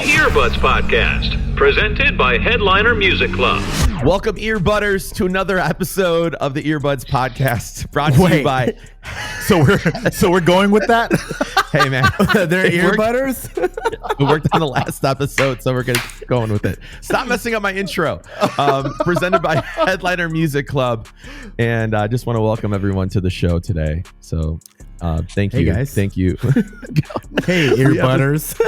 Earbuds Podcast, presented by Headliner Music Club. Welcome, Earbudders, to another episode of the Earbuds Podcast, brought to you by... So we're going with that? Hey, man. They're Earbudders? It worked on the last episode, so we're going with it. Stop messing up my intro. Presented by Headliner Music Club. And I just want to welcome everyone to the show today. So... thank you, guys. Thank you. Hey, Earbudders.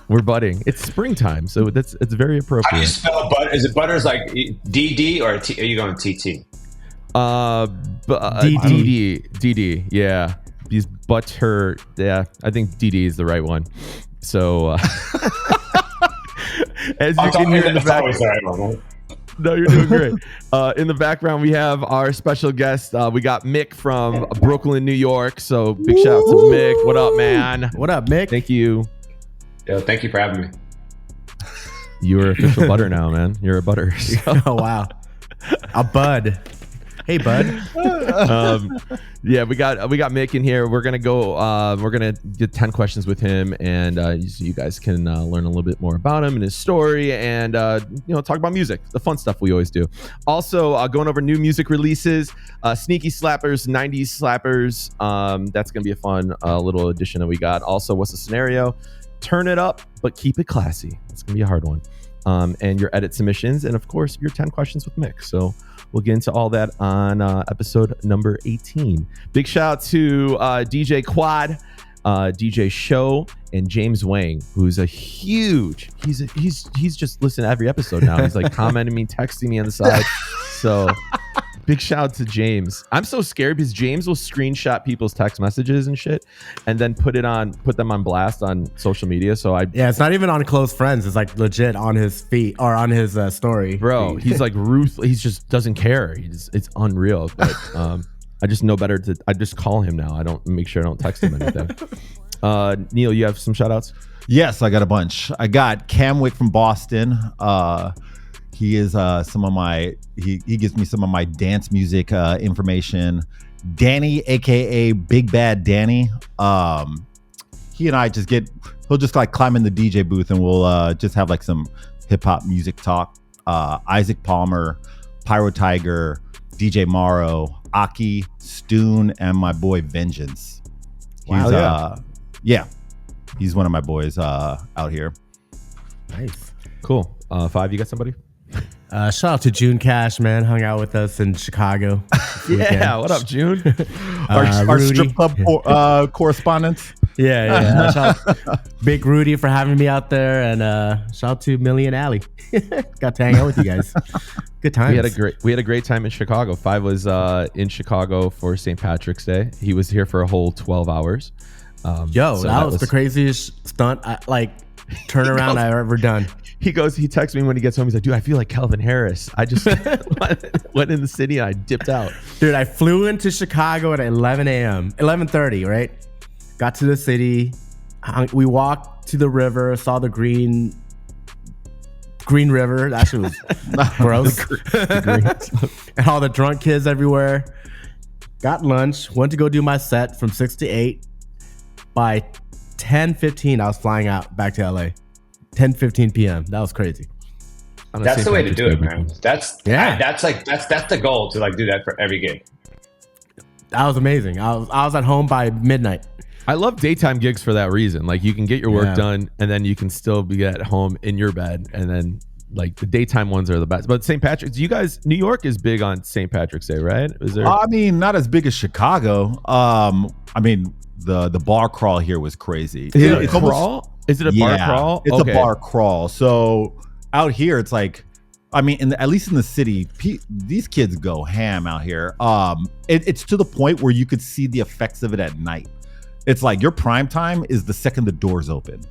We're budding. It's springtime, so it's very How do you appropriate. spell butter? Is it butters like DD or are you going TT? DD. Yeah, these butter. Yeah, I think DD is the right one. So, as you can hear in the That's always the background. right one, right? No, you're doing great. In the background, we have our special guest. We got Mick from Brooklyn, New York. So big shout out to Mick. What up, man? What up, Mick? Thank you. Yo, thank you for having me. You're official butter now, man. You're a butter. So. Oh, wow. A bud. Hey, bud. Yeah, we got Mick in here. We're gonna go. We're gonna get 10 questions with him, and so you guys can learn a little bit more about him and his story, and talk about music, the fun stuff we always do. Also, going over new music releases, sneaky slappers, 90s slappers. That's gonna be a fun little addition that we got. Also, what's the scenario? Turn it up, but keep it classy. It's gonna be a hard one. And your edit submissions, and of course, your 10 questions with Mick. So. We'll get into all that on episode number 18. Big shout out to DJ Quad, DJ Show, and James Wang, who's a huge. He's just listening to every episode now. He's like commenting me, texting me on the side. So big shout out to James. I'm so scared because James will screenshot people's text messages and shit, and then put them on blast on social media. So Yeah, it's not even on close friends. It's like legit on his feed or on his story. Bro, he's like ruthless. He just doesn't care. It's unreal. But I just know better I just call him now. I don't make sure I don't text him anything. Neil, you have some shout outs? Yes, I got a bunch. I got Camwick from Boston. He is he gives me some of my dance music information. Danny, aka Big Bad Danny. He and I he'll just like climb in the DJ booth and we'll just have like some hip hop music talk. Isaac Palmer, Pyro Tiger, DJ Morrow, Aki, Stoon, and my boy Vengeance. Wow, He's one of my boys out here. Nice. Cool. Five, you got somebody? Shout out to June Cash, man. Hung out with us in Chicago. Yeah, what up, June? Our strip club correspondent. Yeah. Shout out Big Rudy for having me out there, and shout out to Millie and Allie. Got to hang out with you guys. Good times. We had a great time in Chicago. Five was in Chicago for St. Patrick's Day. He was here for a whole 12 hours. That was the craziest stunt turnaround I've ever done. He texts me when he gets home. He's like, dude, I feel like Calvin Harris. I just went in the city and I dipped out. Dude, I flew into Chicago at 11 a.m. 11:30, right? Got to the city. We walked to the river, saw the Green River. That shit was gross. And all the drunk kids everywhere. Got lunch. Went to go do my set from 6 to 8. By 10:15, I was flying out back to LA. 10:15 p.m. That was crazy. That's the way to do it, man. That's the goal, to like do that for every gig. That was amazing. I was at home by midnight. I love daytime gigs for that reason. Like you can get your work done and then you can still be at home in your bed, and then like the daytime ones are the best. But St. Patrick's, New York is big on St. Patrick's Day, right? Is there? I mean, not as big as Chicago. The bar crawl here was crazy. Is it a crawl? Is it a bar crawl? It's a bar crawl. So out here, it's like, I mean, at least in the city, these kids go ham out here. It's to the point where you could see the effects of it at night. It's like your prime time is the second the doors open.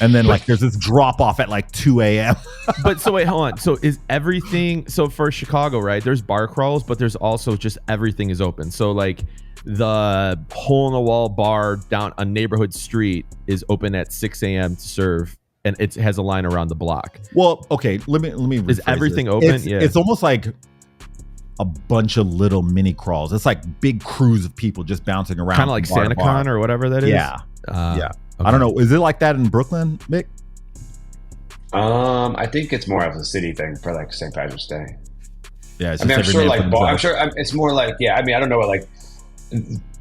And then like there's this drop off at like 2 a.m. But so wait, hold on. So is everything, so for Chicago, right? There's bar crawls, but there's also just everything is open. So like the hole in the wall bar down a neighborhood street is open at 6 a.m. to serve, and it has a line around the block. Well, okay, let me is everything open? It's almost like a bunch of little mini crawls. It's like big crews of people just bouncing around. Kind of like SantaCon or whatever that is. Yeah. I don't know. Is it like that in Brooklyn, Mick? I think it's more of a city thing for like St. Patrick's Day. Yeah, I mean, I'm sure like it's more like, yeah. I mean, I don't know what like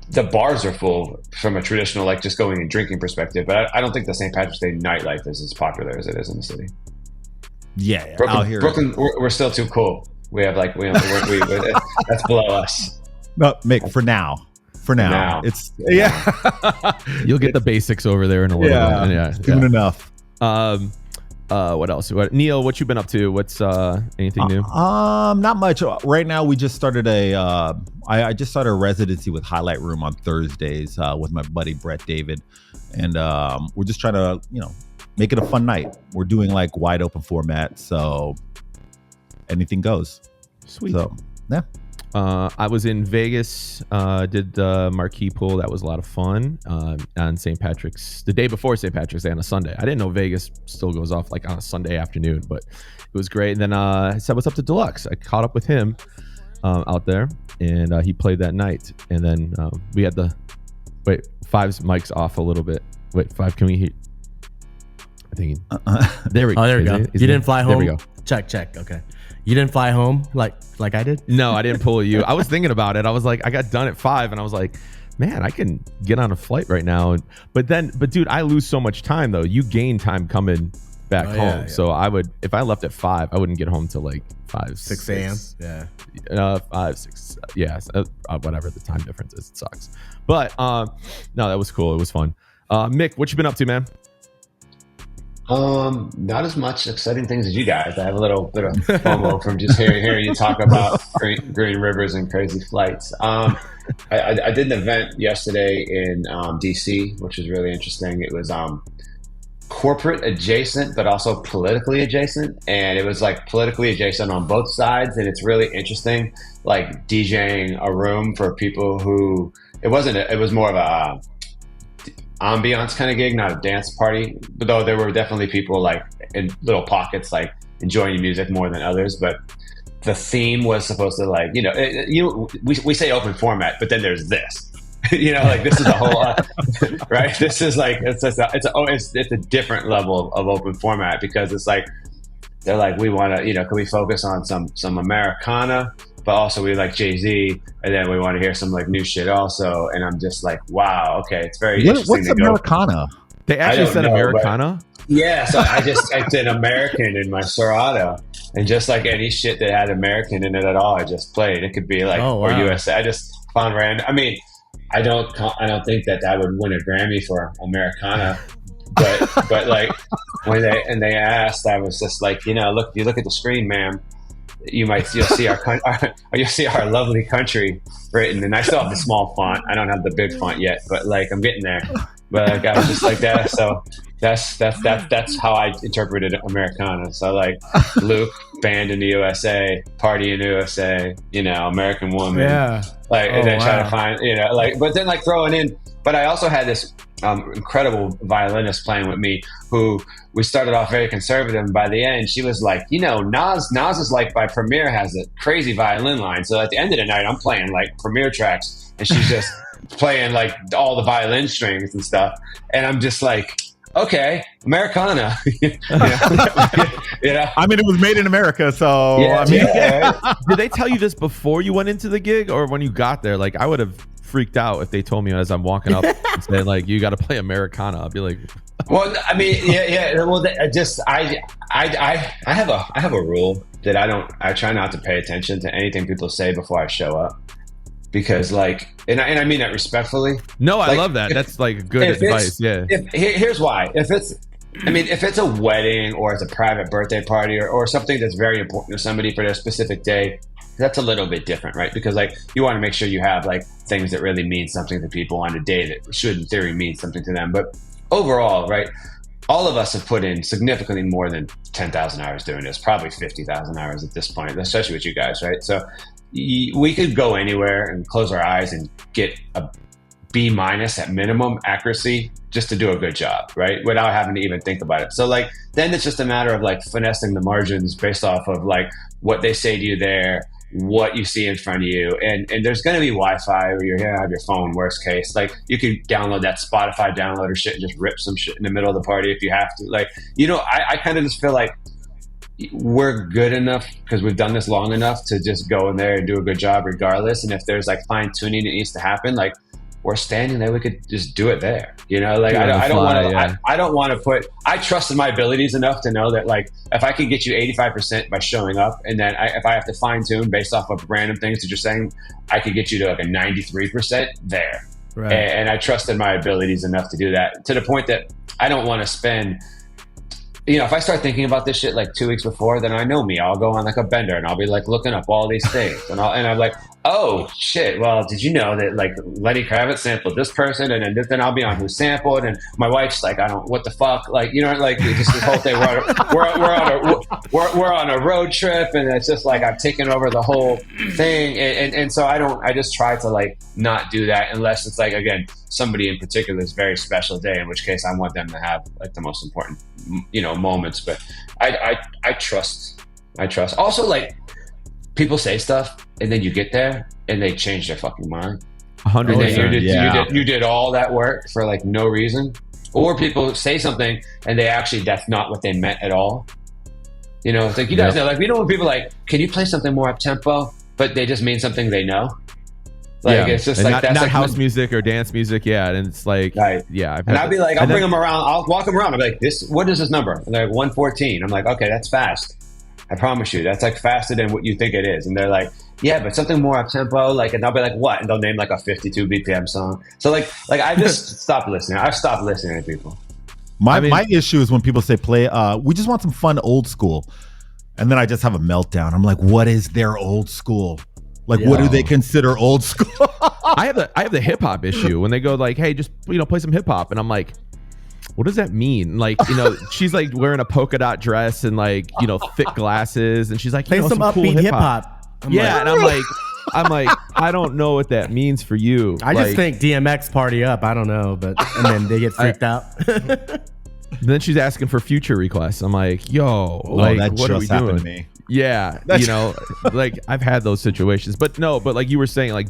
the bars are full from a traditional like just going and drinking perspective, but I don't think the St. Patrick's Day nightlife is as popular as it is in the city. Yeah, Brooklyn, we're still too cool. We have like that's below us. No, Mick, for now. It's You'll get the basics over there in a little bit. Yeah, soon enough. What else? Neil, what you been up to? What's anything new? Not much. Right now, we just started I just started a residency with Highlight Room on Thursdays with my buddy Brett David, and we're just trying to make it a fun night. We're doing like wide open format, so anything goes. Sweet. So yeah. I was in Vegas, did the marquee pool. That was a lot of fun on St. Patrick's, the day before St. Patrick's Day on a Sunday. I didn't know Vegas still goes off like on a Sunday afternoon, but it was great. And then I said, what's up to Deluxe? I caught up with him out there, and he played that night. And then we had Five's mic's off a little bit. Wait, Five, can we hear? I think there we go. Oh, there we go. You didn't fly home? There we go. Check. Okay. You didn't fly home like I did? No, I didn't pull you. I was thinking about it. I was like, I got done at 5 and I was like, man, I can get on a flight right now. But dude, I lose so much time though. You gain time coming back home. Yeah. So I would, if I left at 5, I wouldn't get home till like 6 a.m. Yeah. 5, 6. Yeah. Whatever the time difference is, it sucks. But no, that was cool. It was fun. Mick, what you been up to, man? Not as much exciting things as you guys. I have a little bit of FOMO from just hearing you talk about green rivers and crazy flights. I did an event yesterday in DC, which was really interesting. It was corporate adjacent, but also politically adjacent, and it was like politically adjacent on both sides. And it's really interesting, like DJing a room for people who it was more of a ambiance kind of gig, not a dance party, but though there were definitely people like in little pockets like enjoying music more than others. But the theme was supposed to like we say open format, but then there's this like this is a whole right, this is like it's a different level of open format, because it's like they're like, we want to can we focus on some Americana, but also we like Jay-Z, and then we want to hear some like new shit also. And I'm just like, wow, okay, it's very interesting. What's Americana? They actually said Americana? Yeah, so I just typed in American in my Serato, and just like any shit that had American in it at all, I just played. It could be like or USA. I just found random. I mean, I don't think that would win a Grammy for Americana, but like when they asked, I was just like, you look at the screen, ma'am. You'll see our lovely country written, and I still have the small font. I don't have the big font yet, but like I'm getting there. But like, I was just like that. So that's how I interpreted Americana. So like Luke, band in the USA, party in the USA, American woman. Yeah. Like, and then try to find, but then like throwing in. But I also had this incredible violinist playing with me, who we started off very conservative, and by the end she was like, Nas is like by Premier has a crazy violin line. So at the end of the night, I'm playing like Premier tracks, and she's just playing like all the violin strings and stuff, and I'm just like, okay, Americana. I mean, it was made in America, so Did they tell you this before you went into the gig, or when you got there? Like, I would have freaked out if they told me as I'm walking up and said like, you got to play Americana. I'd be like, well, I mean, yeah. Well, I have a rule that I try not to pay attention to anything people say before I show up, because like, and I mean that respectfully. No, I love that. That's like good advice. Yeah. Here's why. If it's a wedding or it's a private birthday party or something that's very important to somebody for their specific day, that's a little bit different, right? Because like, you want to make sure you have like things that really mean something to people on a day that should in theory mean something to them. But overall, right, all of us have put in significantly more than 10,000 hours doing this, probably 50,000 hours at this point, especially with you guys, right? So we could go anywhere and close our eyes and get a B- at minimum accuracy just to do a good job, right? Without having to even think about it. So like, then it's just a matter of like finessing the margins based off of like what they say to you there, what you see in front of you, and there's going to be Wi-Fi, or you're going to have your phone. Worst case, like you can download that Spotify downloader shit and just rip some shit in the middle of the party if you have to. Like, I kind of just feel like we're good enough because we've done this long enough to just go in there and do a good job regardless. And if there's like fine tuning that needs to happen, like we're standing there, we could just do it there. Like I don't want to put. I trusted my abilities enough to know that like if I could get you 85% by showing up, and then if I have to fine tune based off of random things that you're saying, I could get you to like a 93% there. Right. And I trusted my abilities enough to do that, to the point that I don't want to spend. If I start thinking about this shit like 2 weeks before, then I know me. I'll go on like a bender and I'll be like looking up all these things, and I'm like, oh shit. Well, did you know that like Lenny Kravitz sampled this person, and then I'll be on who sampled, and my wife's like, what the fuck, like like just this whole thing. We're on a road trip, and it's just like I'm taking over the whole thing, and so I just try to like not do that unless it's like, again, somebody in particular is very special day, in which case I want them to have like the most important moments. But I trust. Also, like, people say stuff and then you get there and they change their fucking mind. 100%. You did all that work for like no reason. Or people say something and that's not what they meant at all. It's like, you guys know, like, when people like, can you play something more up tempo, but they just mean something they know. Like, it's just and like, not like house music or dance music. Yeah. And it's like, right. Yeah. And I'll be like, I'll bring them around. I'll walk them around. I'll be like, what is this number? And they're like 114. I'm like, okay, that's fast. I promise you, that's like faster than what you think it is. And they're like, yeah, but something more up tempo. Like, and I'll be like, what? And they'll name like a 52 BPM song. So like I just stopped listening. I've stopped listening to people. My issue is when people say we just want some fun old school. And then I just have a meltdown. I'm like, what is their old school? Like, what do they consider old school? I have the hip hop issue when they go like, hey, just play some hip hop, and I'm like, what does that mean? Like, she's like wearing a polka dot dress and like thick glasses, and she's like, play some upbeat cool hip hop. Yeah, and I'm like, I don't know what that means for you. I just think DMX party up. I don't know, and then they get freaked out. Then she's asking for future requests. I'm like, yo, like, that what are we just happened doing? to me. Yeah, like I've had those situations, but like you were saying, like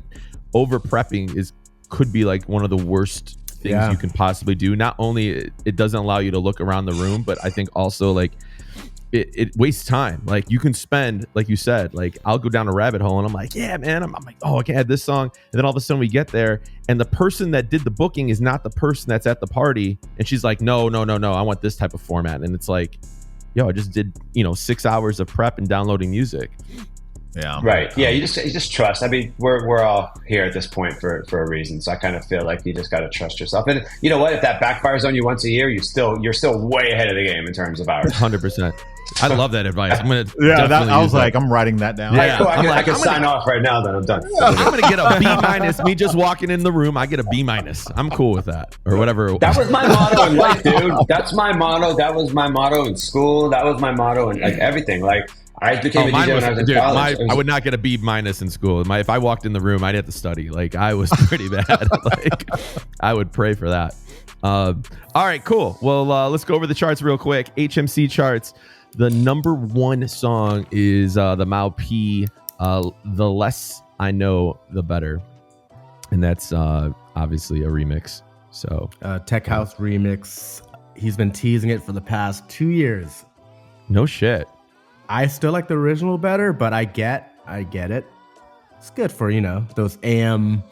over prepping could be like one of the worst things you can possibly do. Not only it doesn't allow you to look around the room, but I think also like it wastes time. Like you can spend, like you said, like I'll go down a rabbit hole and I'm like, yeah, man, I'm like, oh, I can add this song, and then all of a sudden we get there and the person that did the booking is not the person that's at the party, and she's like, no, I want this type of format, and it's like, yo, I just did 6 hours of prep and downloading music. Yeah. Right. Yeah. You just trust. I mean, we're all here at this point for a reason. So I kind of feel like you just got to trust yourself. And you know what? If that backfires on you once a year, you're still way ahead of the game in terms of hours. 100%. I love that advice. I'm gonna. I was like, I'm writing that down. Yeah. Cool. I can sign off right now. Then I'm done. I'm gonna get a B-. Me just walking in the room, I get a B-. I'm cool with that, or whatever. That was my motto in life, dude. That's my motto. That was my motto in school. That was my motto in like everything. Like, I became a DJ when I was in college. I would not get a B- in school. If I walked in the room, I'd have to study. Like, I was pretty bad. Like, I would pray for that. All right, cool. Well, let's go over the charts real quick. HMC charts. The number one song is the Mau P, The Less I Know, The Better. And that's obviously a remix. So Tech House remix. He's been teasing it for the past 2 years. No shit. I still like the original better, but I get it. It's good for, those AM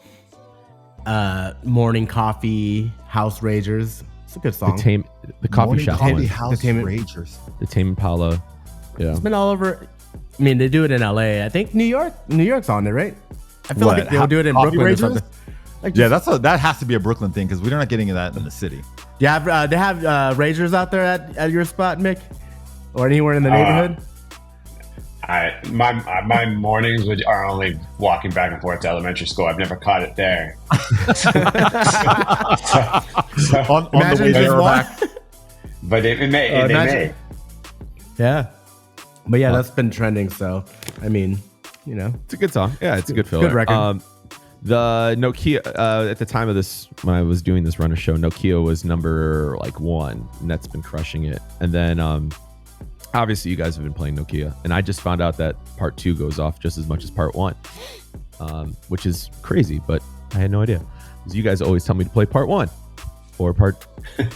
morning coffee house ragers. It's a good song. The coffee morning shop coffee one. house the ragers. The Tame Impala. Yeah. It's been all over. I mean, they do it in LA. I think New York's on there, right? I feel like they'll do it in Brooklyn or something. Like that has to be a Brooklyn thing because we're not getting that in the city. Yeah, they have ragers out there at your spot, Mick, or anywhere in the neighborhood. My mornings are only walking back and forth to elementary school. I've never caught it there. On the way there or back. But it may. Yeah. But yeah, that's been trending. So, I mean, it's a good song. Yeah, it's a good filler. Good record. The Nokia, at the time of this, when I was doing this runner show, Nokia was number like 1, and that's been crushing it. And then obviously you guys have been playing Nokia, and I just found out that part 2 goes off just as much as part 1, which is crazy, but I had no idea because you guys always tell me to play part 1 or part.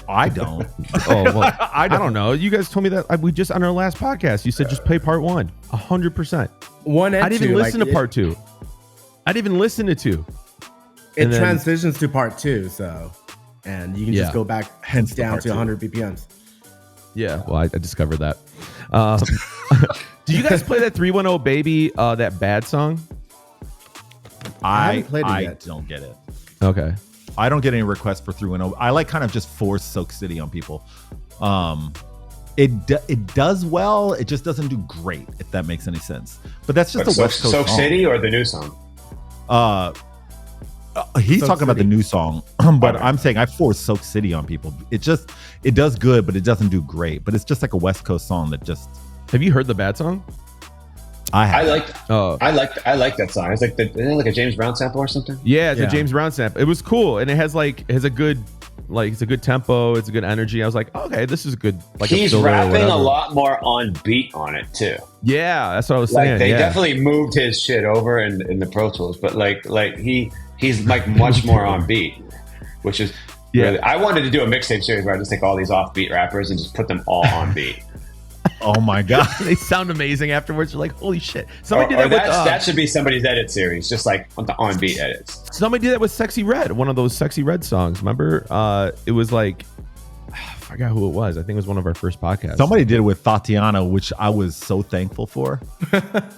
I don't. Oh well, I don't know. You guys told me that we just on our last podcast. You said just play part 1, 100%. 1 and 2. I didn't even listen to part 2. I didn't even listen to 2. It transitions to part 2, so and you can just go back down to 100 BPMs. Yeah, well, I discovered that. Do you guys play that 310 Baby, that bad song? I haven't played it yet. Don't get it. Okay. I don't get any requests for 310. I like kind of just force Soak City on people. It does well. It just doesn't do great, if that makes any sense. But that's just a West Coast Soak song. City or the new song? He's Soak talking about the City. new song, but I'm saying I force Soak City on people. It does good, but it doesn't do great. But it's just like a West Coast song that just. Have you heard the bad song? I like that song. It's like isn't it like a James Brown sample or something? Yeah, it's a James Brown sample. It was cool, and it has a good tempo. It's a good energy. I was like, okay, this is good. Like he's rapping a lot more on beat on it too. Yeah, that's what I was saying. They definitely moved his shit over in the Pro Tools, but like he's like much more on beat, which is really. I wanted to do a mixtape series where I just take all these offbeat rappers and just put them all on beat. Oh my god, they sound amazing afterwards. You're like, holy shit! Somebody did that. That should be somebody's edit series, just like on beat edits. Somebody did that with Sexy Red, one of those Sexy Red songs. Remember? It was like, I forgot who it was. I think it was one of our first podcasts. Somebody did it with Tatiana, which I was so thankful for.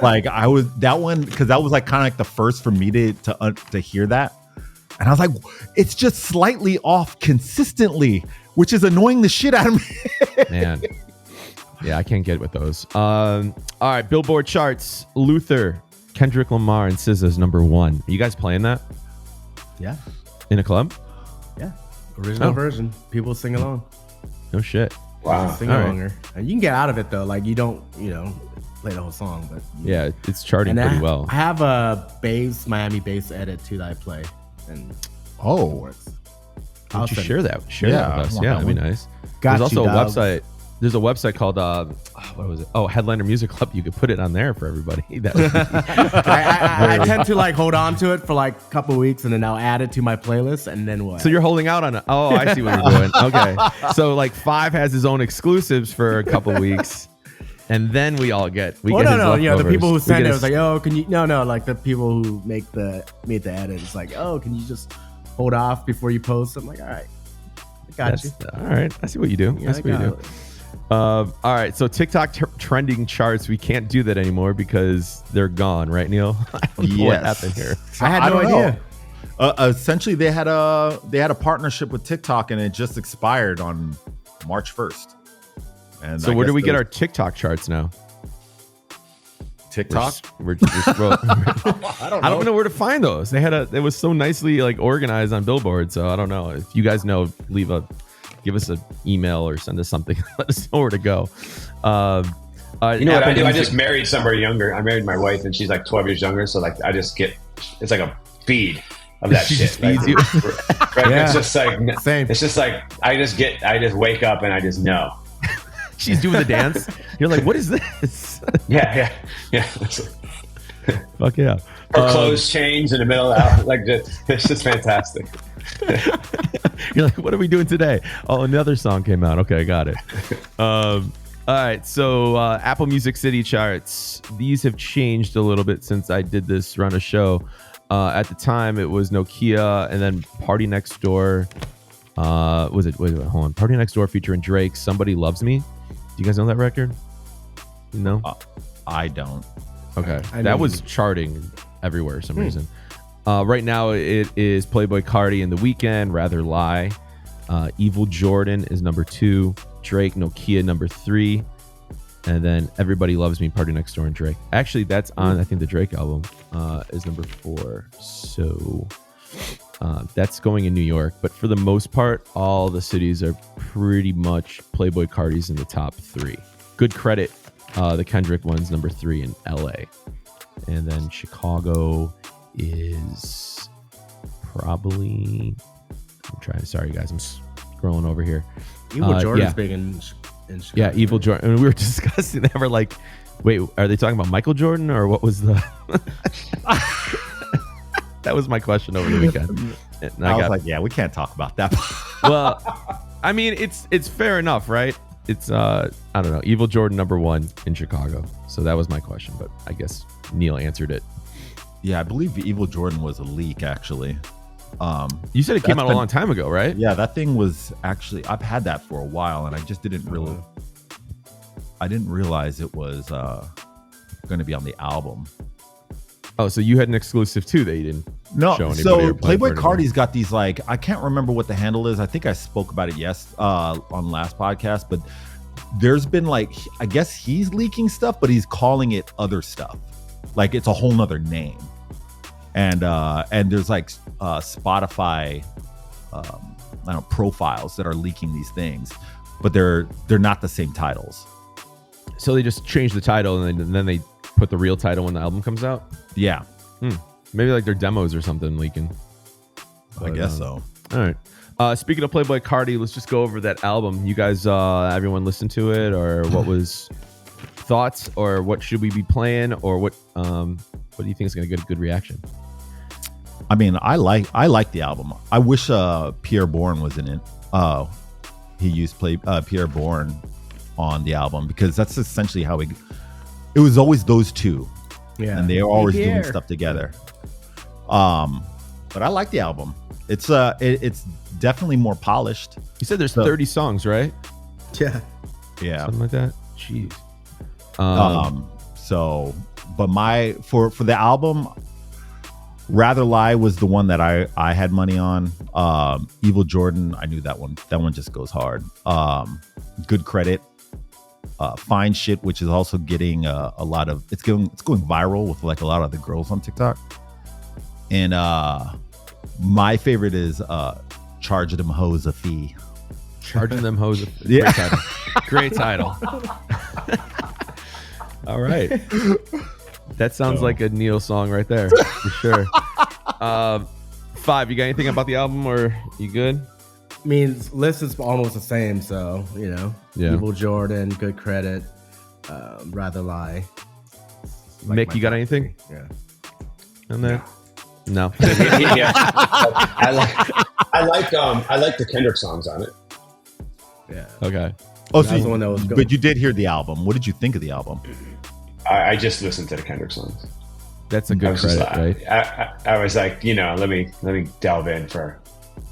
Like I was that one because that was like kind of like the first for me to hear that, and I was like, it's just slightly off consistently, which is annoying the shit out of me. Man. Yeah, I can't get with those. All right, Billboard charts. Luther, Kendrick Lamar, and SZA's number 1. Are you guys playing that? Yeah. In a club? Yeah. Original version. People sing along. No shit. Wow. Sing alonger. And you can get out of it though. Like you don't, play the whole song, but yeah, it's charting pretty well. I have a Miami bass edit too that I play, and it works. Why don't you share that? Share that with us. Yeah, that'd be nice. Got There's you, also a dogs. website. There's a website called what was it? Oh, Headliner Music Club. You could put it on there for everybody. That would be I tend to like hold on to it for like a couple weeks and then I'll add it to my playlist and then what? So you're holding out on it. Oh, I see what you're doing. Okay. So like Five has his own exclusives for a couple weeks. And then we all get his the people who leftovers. send it was like, oh, can you like the people who made the edit, it's like, oh, can you just hold off before you post? I'm like, all right, I got you. All right. I see what you do. Yeah, I see what you do. All right, so TikTok trending charts, we can't do that anymore because they're gone, right, Neil? I don't know what happened here. I had no idea. Essentially, they had a partnership with TikTok, and it just expired on March 1st. And so where do we get our TikTok charts now? TikTok? We're I don't know where to find those. It was so nicely like organized on Billboard, so I don't know. If you guys know, give us an email or send us something. Let us know where to go. You know what I do? I just married somebody younger. I married my wife, and she's like 12 years younger. So like, I just get it's like a feed of that She shit. just feeds you. Right? Yeah. It's just like Same. It's just like I just wake up and I just know. She's doing the dance. You're like, what is this? Yeah. Fuck yeah. Her clothes change in the middle of like it's just fantastic. You're like, what are we doing today? Oh, another song came out. Okay, I got it. All right, so Apple Music City charts. These have changed a little bit since I did this run of show. At the time, it was Nokia and then Party Next Door. Hold on. Party Next Door featuring Drake. Somebody Loves Me. Do you guys know that record? No? I don't. Okay. That was charting everywhere for some reason. Right now, it is Playboy Cardi and The Weeknd, Rather Lie. Evil Jordan is number 2. Drake, Nokia, number 3. And then Everybody Loves Me, Party Next Door, and Drake. Actually, that's on, I think, the Drake album is number 4. So that's going in New York. But for the most part, all the cities are pretty much Playboy Cardi's in the top 3. Good credit. The Kendrick one's number 3 in LA. And then Chicago is sorry guys, I'm scrolling over here. Evil Jordan's big in in Chicago. Yeah, Evil Jordan. And we were discussing that. We're like, wait, are they talking about Michael Jordan or what was the? That was my question over the weekend. And I was like, yeah, we can't talk about that. Well, I mean, it's fair enough, right? It's I don't know, Evil Jordan #1 in Chicago. So that was my question, but I guess Neil answered it. Yeah, I believe Evil Jordan was a leak, actually. You said it came out a long time ago, right? Yeah, that thing was actually, I've had that for a while, and I just didn't really, I didn't realize it was going to be on the album. Oh, so you had an exclusive too that you didn't show anybody? So Playboy Cardi's got these, like, I can't remember what the handle is. I think I spoke about it on last podcast, but there's been, like, I guess he's leaking stuff, but he's calling it other stuff. Like, it's a whole nother name. And there's like Spotify I don't know, profiles that are leaking these things, but they're not the same titles. So they just changed the title and then they put the real title when the album comes out? Yeah. Maybe like their demos or something leaking. I guess so. All right. Speaking of Playboy Cardi, let's just go over that album. You guys, everyone listen to it, or what was thoughts, or what should we be playing, or what do you think is going to get a good reaction? I mean, I like the album. I wish Pierre Bourne was in it. He used Pierre Bourne on the album, because that's essentially how it was always those two. Yeah, and they were always doing stuff together. But I like the album. It's definitely more polished. You said there's 30 songs, right? Yeah. Something like that. Jeez. So, but for the album, Rather Lie was the one that I had money on. Evil Jordan, I knew that one. That one just goes hard. Good Credit. Fine Shit, which is also getting a lot of, it's going viral with like a lot of the girls on TikTok. And my favorite is Charge Them Hoes a Fee. Charging Them Hoes a Fee. Yeah. Great title. All right. That sounds like a Neil song right there, for sure. 5, you got anything about the album, or you good? I mean, list is almost the same, so, you know. Yeah. Evil Jordan, Good Credit, Rather Lie. Like Mick, you got anything? Yeah. On there? No. Yeah. I like the Kendrick songs on it. Yeah. Okay. Oh, so one that was good. But you did hear the album. What did you think of the album? I just listened to the Kendrick songs. That's a good credit, right? I was like, you know, let me delve in for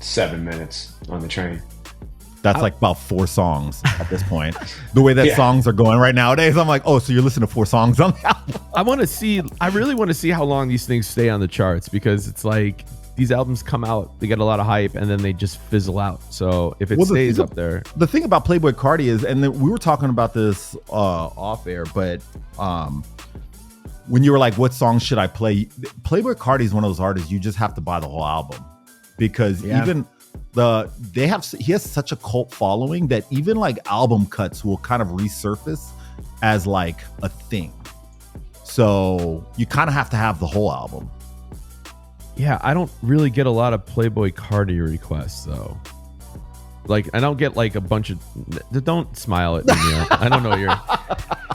7 minutes on the train. That's like about 4 songs at this point. The way that songs are going right nowadays, I'm like, oh, so you're listening to 4 songs on the album. I really want to see how long these things stay on the charts, because it's like these albums come out, they get a lot of hype, and then they just fizzle out. So if it stays up there. The thing about Playboy Cardi is, and we were talking about this off air, but when you were like, what songs should I play? Playboy Cardi is one of those artists you just have to buy the whole album, because even he has such a cult following that even like album cuts will kind of resurface as like a thing. So you kind of have to have the whole album. Yeah, I don't really get a lot of Playboy Cardi requests though. Like, I don't get like a bunch of. Don't smile at me, Neil. I don't know your.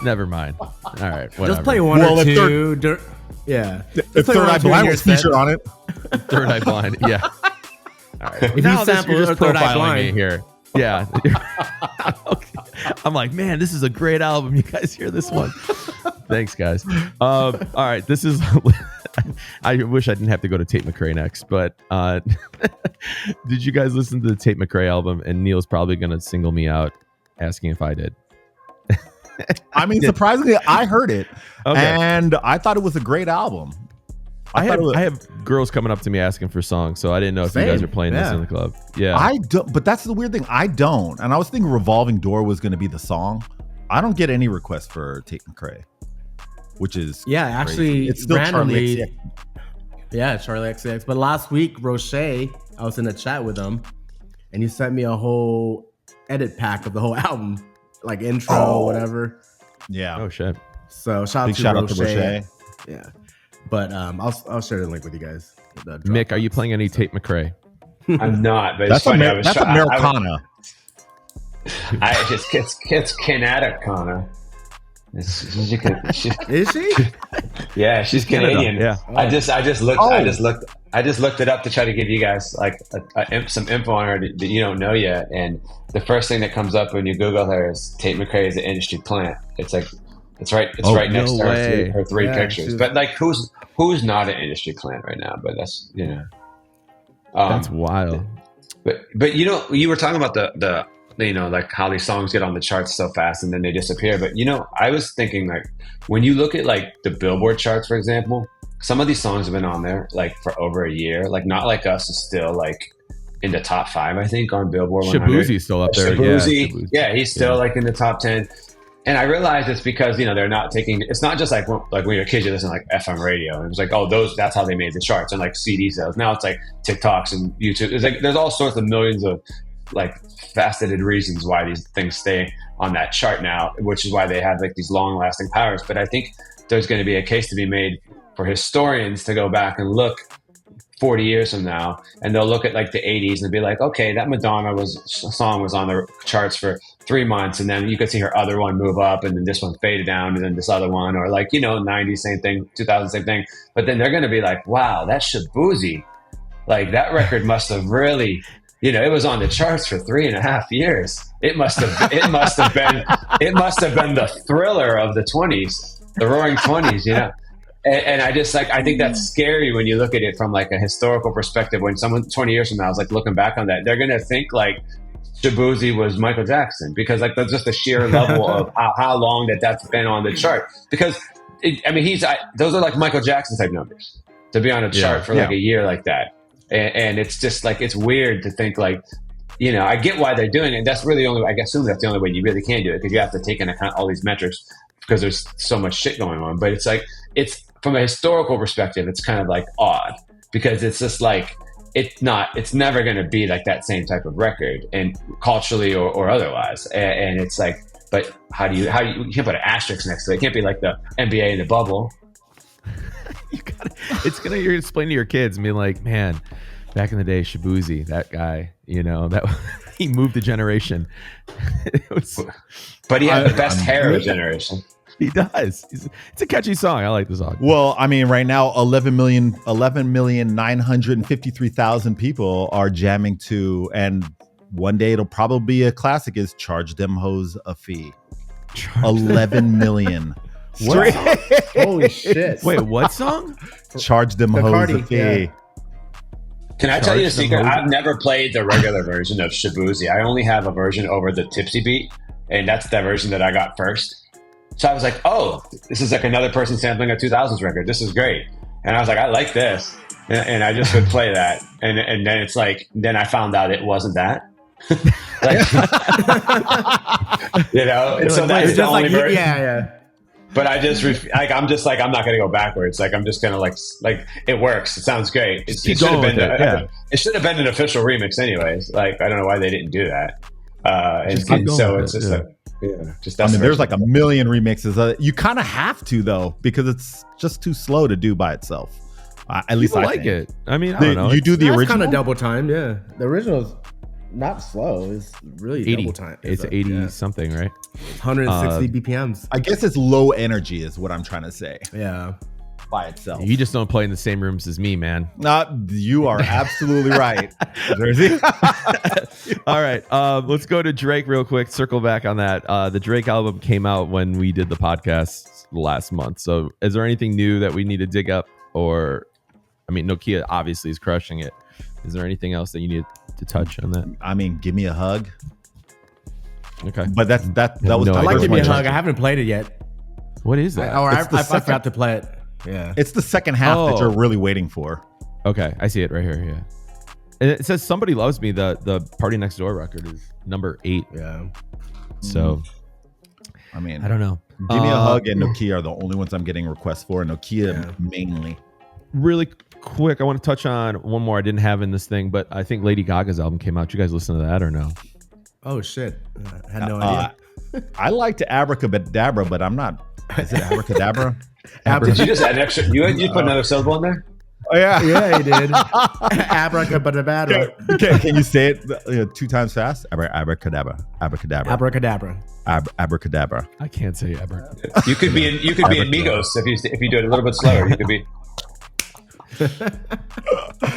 Never mind. All right, whatever. Just play one or two. If Third Eye Blind was featured on it. Third Eye Blind, yeah. All right. If you sample you're just Third Eye profiling Blind me here. Yeah. Okay. I'm like, man, this is a great album. You guys hear this one? Thanks, guys. All right, this is. I wish I didn't have to go to Tate McRae next, but did you guys listen to the Tate McRae album? And Neil's probably going to single me out, asking if I did. I mean, surprisingly, I heard it, and I thought it was a great album. I have girls coming up to me asking for songs, so I didn't know if you guys are playing this in the club. Yeah, I don't. But that's the weird thing. I don't, and I was thinking "Revolving Door" was going to be the song. I don't get any requests for Tate McRae, which is actually it's still randomly. Charlie XCX. Yeah, Charlie XCX. But last week, Roche, I was in a chat with him, and he sent me a whole edit pack of the whole album, like intro, whatever. Yeah. Oh shit. So shout out to Roche. Yeah. But I'll share the link with you guys. Mick, are you playing any Tate McRae? I'm not, but that's it's funny. That's Americana. It's Canada, Connor. Is she? Yeah, she's Canadian. Yeah. I just looked it up to try to give you guys like some info on her that you don't know yet. And the first thing that comes up when you Google her is Tate McRae is an industry plant. It's right next to her three pictures. But like, who's not an industry plant right now? But that's that's wild. But you were talking about the like how these songs get on the charts so fast and then they disappear. But I was thinking like when you look at like the Billboard charts, for example, some of these songs have been on there like for over a year. Like Not Like Us is still like in the top 5, I think, on Billboard 100. Shabuzi's still up there. Shabuzi, yeah, he's still like in the top 10. And I realized it's because they're not taking. It's not just like when you're a kid you listen to like FM radio. And it was like, oh, that's how they made the charts and like CD sales. Now it's like TikToks and YouTube. It's like there's all sorts of millions of like faceted reasons why these things stay on that chart now, which is why they have like these long lasting powers. But I think there's going to be a case to be made for historians to go back and look 40 years from now, and they'll look at like the 80s and be like, okay, that Madonna song was on the charts for 3 months, and then you could see her other one move up, and then this one faded down, and then this other one, or like 90s same thing, 2000 same thing. But then they're going to be like, wow, that's Shabuzi, like that record must have really it was on the charts for 3.5 years. It must have been the thriller of the 20s, the roaring 20s, And I just I think that's scary when you look at it from like a historical perspective. When someone 20 years from now is like looking back on that, they're going to think like Shabuzi was Michael Jackson, because like that's just the sheer level of how long that's been on the chart. Because those are like Michael Jackson type numbers to be on a chart for like a year like that. And it's just like, it's weird to think like, I get why they're doing it. That's really the only way, I assume that's the only way you really can do it, because you have to take into account all these metrics because there's so much shit going on. But it's like, it's from a historical perspective, it's kind of like odd, because it's just like, it's never going to be like that same type of record, and culturally or otherwise. And it's like, but how do you can't put an asterisk next to it. It can't be like the NBA in the bubble. You're explaining to your kids and being like, man, back in the day, Shabuzi, that guy, that he moved a generation. But he had the best hair of a generation. He does. It's a catchy song. I like the song. Well, I mean, right now, 11,953,000 people are jamming to, and one day it'll probably be a classic, is Charge Them Hoes a Fee. 11 million. What? Holy shit. Wait, what song? Charge Them Hoes a Fee. Yeah. Can I tell you a secret? I've never played the regular version of Shabuzi. I only have a version over the Tipsy beat, and that's the version that I got first. So I was like, oh, this is like another person sampling a 2000s record. This is great. And I was like, I like this. And I just would play that. And then it's like, then I found out it wasn't that. And so that's the only version. Yeah. But I just, I'm just like, I'm not going to go backwards. Like, I'm just going to like, it works. It sounds great. It should have been, it should have been an official remix anyways. Like, I don't know why they didn't do that. And so it's just there's like a million remixes. You kind of have to though, because it's just too slow to do by itself. At least I like think. it. I mean, I don't know. You do the original, kind of double time. Yeah, the original is not slow. It's really 80. double time. It's 80 something, right? 160 BPMs. I guess it's low energy, is what I'm trying to say. Yeah, by itself. You just don't play in the same rooms as me, man. You are absolutely right, Jerzy. All right, let's go to Drake real quick. Circle back on that. The Drake album came out when we did the podcast last month. So, is there anything new that we need to dig up? Or, I mean, Nokia obviously is crushing it. Is there anything else that you need to touch on that? I mean, Give Me a Hug. Okay, but that was. I like Give Me a Hug. I haven't played it yet. What is that? I forgot to play it. Yeah, it's the second half that you're really waiting for. Okay, I see it right here. Yeah, and it says Somebody Loves Me. The Party Next Door record is number 8. Yeah. So, I mean, I don't know. Give Me a Hug and Nokia are the only ones I'm getting requests for. Nokia mainly. Really quick, I want to touch on one more I didn't have in this thing, but I think Lady Gaga's album came out. You guys listen to that or no? Oh shit, I had no idea. I liked Abracadabra, but I'm not. Is it Abracadabra? Did you just add an extra? You put another syllable in there? Oh yeah, Yeah, he did. Abracadabra. Can you say it 2 times fast? Abracadabra, abracadabra, Abracadabra. abracadabra. I can't say ever. You could be in Migos if you do it a little bit slower. You could be.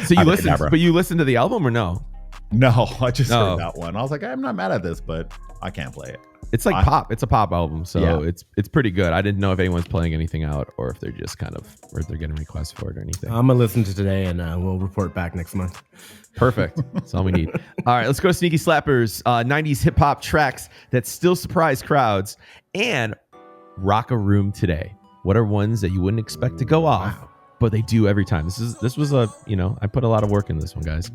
So you listen, but you listen to the album or no? No, I just heard that one. I was like, I'm not mad at this, but I can't play it. It's like pop. It's a pop album, so Yeah. it's pretty good. I didn't know if anyone's playing anything out or if they're just kind of or if they're getting requests for it or anything. I'm gonna listen to today, and we'll report back next month. Perfect. That's all we need. All right, let's go to Sneaky Slappers. 90s hip hop tracks that still surprise crowds and rock a room today. What are ones that you wouldn't expect to go off, but they do every time? This was a I put a lot of work in this one, guys.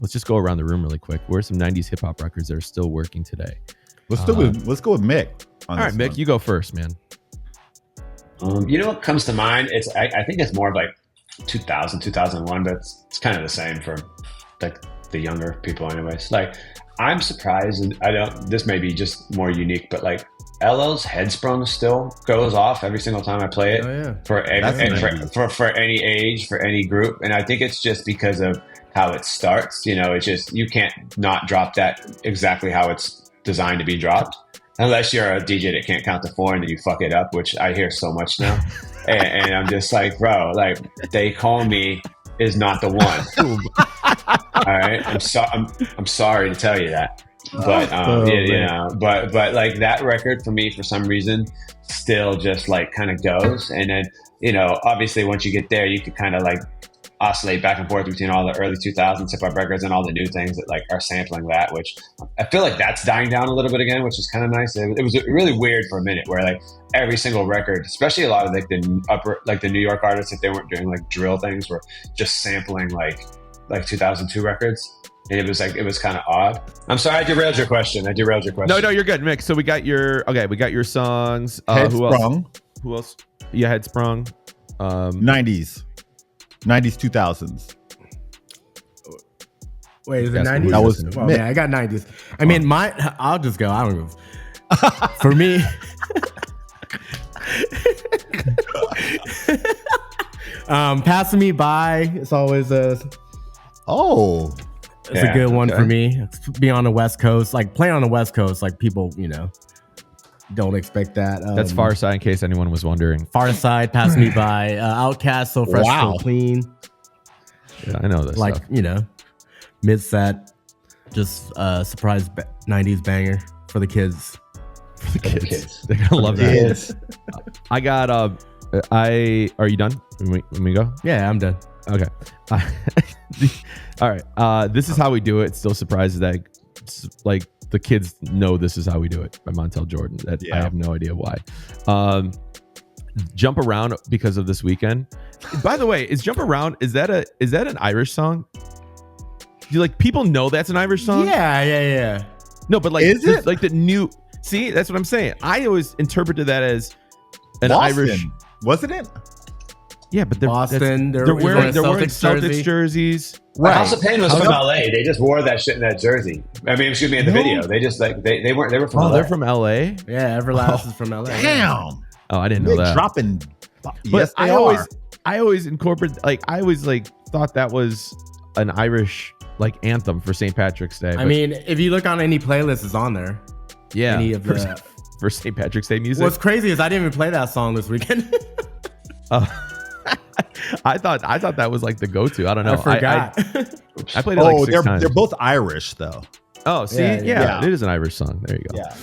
Let's just go around the room really quick. What are some 90s hip hop records that are still working today? Let's go with Mick. All right, Mick, you go first, man. You know what comes to mind? I think it's more of like 2000, 2001, but it's kind of the same for like the younger people anyways. Like I'm surprised, and this may be just more unique, but like LL's Headsprung still goes off every single time I play it. Oh, yeah. For any age, for any group. And I think it's just because of how it starts. It's just, you can't not drop that exactly how it's designed to be dropped. Unless you're a DJ that can't count to 4 and then you fuck it up, which I hear so much now. and I'm just like, bro, like They Call Me is not the one. All right. I'm sorry to tell you that. But but like that record for me, for some reason, still just like kind of goes. And then, obviously once you get there, you could kind of like oscillate back and forth between all the early 2000s hip hop records and all the new things that like are sampling that, which I feel like that's dying down a little bit again, which is kind of nice. It was really weird for a minute where like every single record, especially a lot of like the New York artists, if they weren't doing like drill things, were just sampling like 2002 records. And it was kind of odd. I'm sorry, I derailed your question. No, you're good, Mick. So we got your songs. Headsprung. Who else? Yeah, Headsprung. 90s, 2000s. Wait, is it 90s? That was Well, man, I got 90s. I mean, I'll just go. I don't know. For me, Passing Me By. It's always a good one for me. Being on the West Coast, like playing on the West Coast, like people, don't expect that. That's Far Side, in case anyone was wondering. Far Side, Pass Me By, Outkast, So Fresh, So Clean. Yeah, I know this. Like, stuff. Mid set, just surprise 90s banger for the kids. For the kids. They're gonna love that. Yes. I got are you done? Let me go? Yeah, I'm done. Okay. All right. This Is How We Do It. Still surprises that like the kids know This Is How We Do It by Montel Jordan. I have no idea why. Jump Around, because of This Weekend. By the way, is Jump Around, is that an Irish song? Do like people know that's an Irish song? Yeah. No, but like is it like the new? See, that's what I'm saying. I always interpreted that as an Boston. Irish. Wasn't it? Yeah, but they're Boston. They're wearing Celtics Celtics jerseys. Right. House of Pain was from LA. They just wore that shit in that jersey. I mean, excuse me, in the video. They just like they were from LA. They're from LA? Yeah, Everlast is from LA. Damn. Oh, I didn't know that. Dropping. But Yes, they are. I always incorporate, like, I always like thought that was an Irish like anthem for St. Patrick's Day. I mean, if you look on any playlist, it's on there. Yeah. Any of the for St. Patrick's Day music. What's crazy is I didn't even play that song this weekend. I thought that was like the go-to. I don't know. I forgot. I played it like 6 times. They're both Irish though. Oh, see, yeah, it is an Irish song. There you go. Yeah.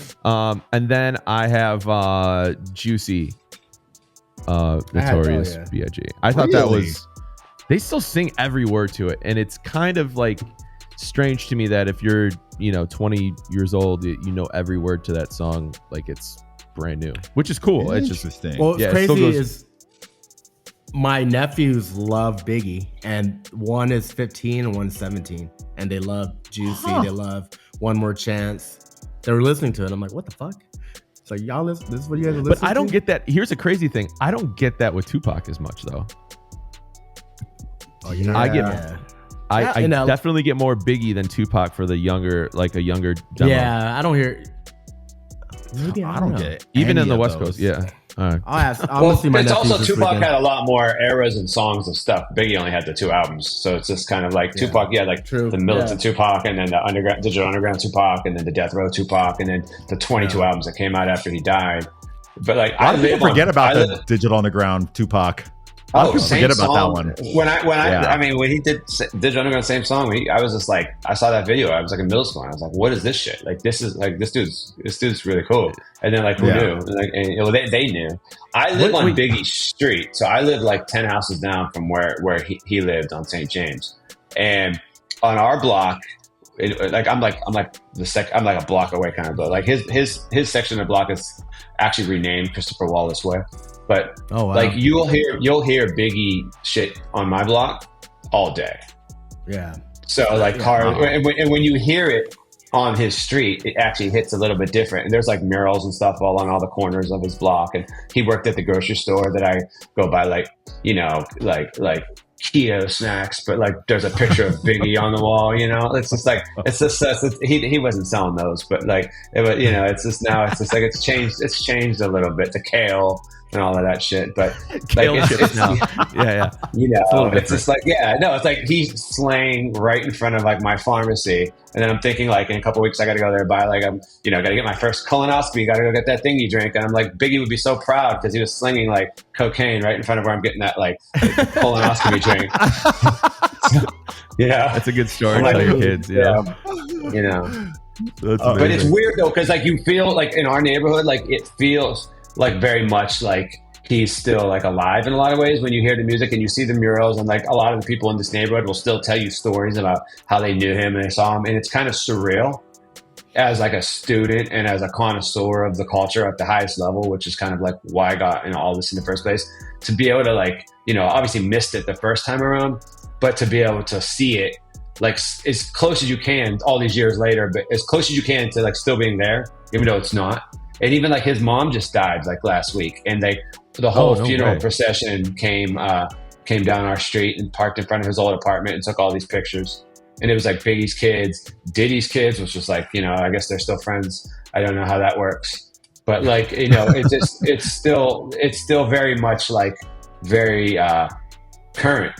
And then I have Juicy, Notorious B.I.G. I thought that was. They still sing every word to it, and it's kind of like strange to me that if you're 20 years old, you know every word to that song like it's brand new, which is cool. It's just interesting. Well, what's crazy is my nephews love Biggie, and one is 15 and one's 17, and they love Juicy. They love One More Chance. They were listening to it. I'm like, what the fuck? It's like, y'all listen. This is what you guys are listening to? But I don't get that. Here's a crazy thing. I don't get that with Tupac as much though. Oh, you know, I definitely get more Biggie than Tupac for the younger, like a younger demo. Yeah, I don't hear. Maybe I don't get it. Even any in the of West those. Coast, yeah. All right. I'll see my it's nephews also this Tupac weekend. had a lot more eras and songs of stuff. Biggie only had the 2 albums, so it's just kind of like Tupac. Yeah, like True. the Militant Tupac, and then the Digital Underground Tupac, and then the Death Row Tupac, and then the 22 albums that came out after he died. But like, A lot of people forget about the Digital Underground Tupac. A lot of people forget about that one. When he did Digital Underground, same song, I was just like, I saw that video. I was like in middle school, and I was like, what is this shit? Like, this dude's really cool. And then like, who knew? Like, they knew. I live on Biggie's street, so I live like 10 houses down from where he lived on St. James, and on our block. I'm like a block away kind of, but like his section of the block is actually renamed Christopher Wallace Way. But like you'll hear Biggie shit on my block all day. Yeah. So like and when you hear it on his street, it actually hits a little bit different. And there's like murals and stuff all on all the corners of his block. And he worked at the grocery store that I go by, like, you know, like keto snacks, but like there's a picture of Biggie on the wall, you know. It's just like he wasn't selling those, but like it's changed a little bit to kale and all of that shit, but like it's now. Yeah, you know, it's just like it's like he's slaying right in front of like my pharmacy, and then I'm thinking like in a couple of weeks I got to go there and buy like gotta get my first colonoscopy, got to go get that thing you drink, and I'm like, Biggie would be so proud because he was slinging like cocaine right in front of where I'm getting that like colonoscopy drink. That's a good story to tell your kids. You know, but it's weird though because like you feel like in our neighborhood, like it feels like very much like he's still like alive in a lot of ways when you hear the music and you see the murals, and like a lot of the people in this neighborhood will still tell you stories about how they knew him and they saw him, and it's kind of surreal as like a student and as a connoisseur of the culture at the highest level, which is kind of like why I got into all this in the first place, to be able to like, you know, obviously missed it the first time around, but to be able to see it like as close as you can all these years later, but as close as you can to like still being there, even though it's not. And even like his mom just died like last week, and the whole funeral procession came down our street and parked in front of his old apartment and took all these pictures. And it was like Biggie's kids, Diddy's kids, which was like, you know, I guess they're still friends. I don't know how that works, but like, you know, it's still very much like very current.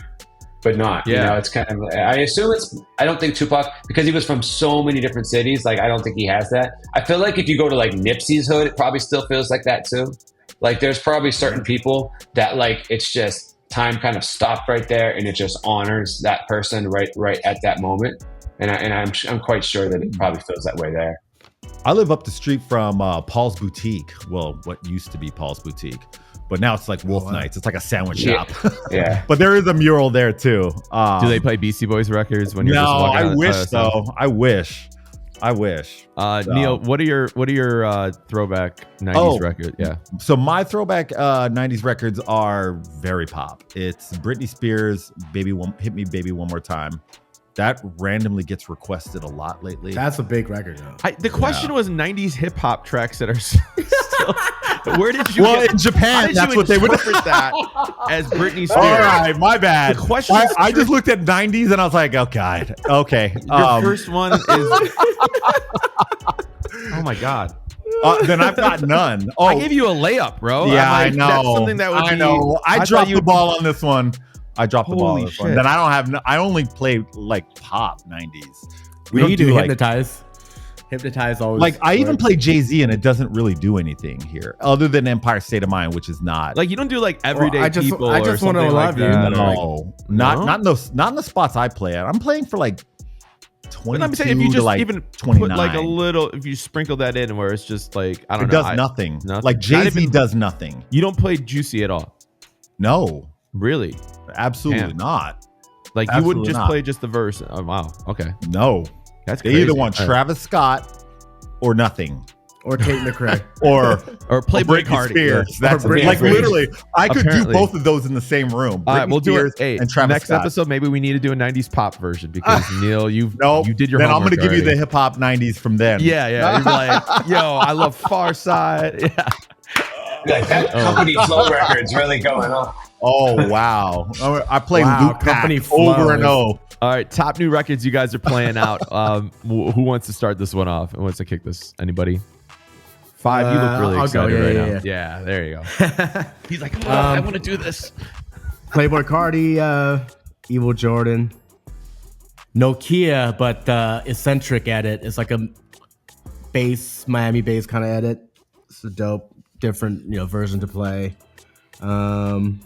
But not, you know, it's kind of, I assume I don't think Tupac, because he was from so many different cities, like, I don't think he has that. I feel like if you go to like Nipsey's hood, it probably still feels like that too. Like there's probably certain people that like, it's just time kind of stopped right there and it just honors that person right at that moment. And I'm quite sure that it probably feels that way there. I live up the street from Paul's Boutique. Well, what used to be Paul's Boutique. But now it's like Wolf Nights. It's like a sandwich shop. Yeah. But there is a mural there too. Do they play Beastie Boys records when you're just walking I wish though. I wish. Neil, what are your throwback 90s records? Yeah. So my throwback 90s records are very pop. It's Britney Spears, Hit Me Baby One More Time. That randomly gets requested a lot lately. That's a big record though. The question was 90s hip hop tracks that are still. Where did you? Well, in Japan, that's what they would interpret that as Britney Spears. All right, my bad. The question I just looked at 90s and I was like, oh God, okay. Your first one is. Oh my God. Then I've got none. Oh, I gave you a layup, bro. Yeah, I know. That's something that would I know. I dropped the ball on this one. Then I only play like pop 90s. We don't do Hypnotize. Hypnotize always. Like I even play Jay-Z and it doesn't really do anything here other than Empire State of Mind, which is not. Like you don't do like everyday people. I just want to love you. No, not in the spots I play at. I'm playing for like 22 I'm saying if you just like even 29. put like a little, if you sprinkle that in where it's just like I don't know. It does nothing. Like Jay-Z does nothing. You don't play Juicy at all. No. Really? Absolutely not. Like you wouldn't just play just the verse. Oh wow. Okay. No. That's they crazy. either want Travis Scott or nothing. Or Tate McRae. or Playboy Cardi. Spears. That's like literally I could do both of those in the same room. All right, we'll do it. Hey, and Travis next Scott. episode, maybe we need to do a 90s pop version because Neil, you did your Then I'm homework gonna give you already. the hip hop 90s from them. Yeah. You're like, yo, I love Far Side. Yeah. Like that company flow record's really going on. Oh wow! I play Luke Company Pack over and over. All right, top new records you guys are playing out. Who wants to start this one off? Who wants to kick this? Anybody? 5, you look really I'll excited go. right Yeah, now. yeah. Yeah, there you go. He's like, oh, I want to do this. Playboy Cardi, Evil Jordan, Nokia, but eccentric edit. It's like a Miami bass kind of edit. It's a dope, different version to play, and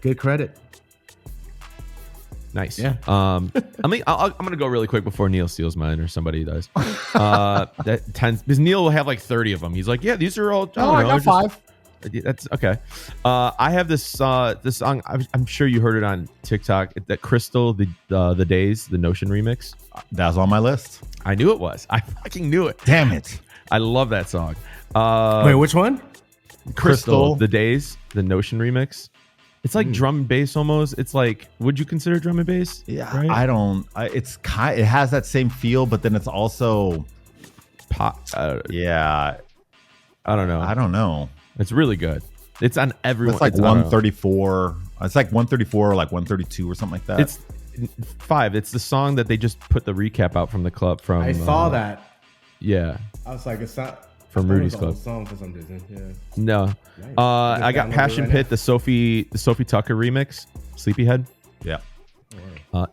good credit. Nice. Yeah. I'm gonna go really quick before Neil steals mine or somebody does. That 10 because Neil will have like 30 of them. He's like, yeah, these are all. I got 5. That's okay. I have this song. I'm sure you heard it on TikTok. That Crystal, the Days, the Notion remix. That was on my list. I knew it was. I fucking knew it. Damn it. I love that song. Wait, which one? Crystal, the Days, the Notion remix. It's like drum and bass almost. It's like, would you consider drum and bass? Yeah, right? I don't. It has that same feel, but then it's also pop. Yeah, I don't know. It's really good. It's on everyone. It's like 134. It's like 134 or like 132 or something like that. It's 5. It's the song that they just put the recap out from the club from. I saw that. Yeah. I was like, it's not from Rudy's Club. Song for some reason. Yeah. No. Nice. I got Passion Pit, the Sophie Tucker remix, Sleepyhead. Yeah.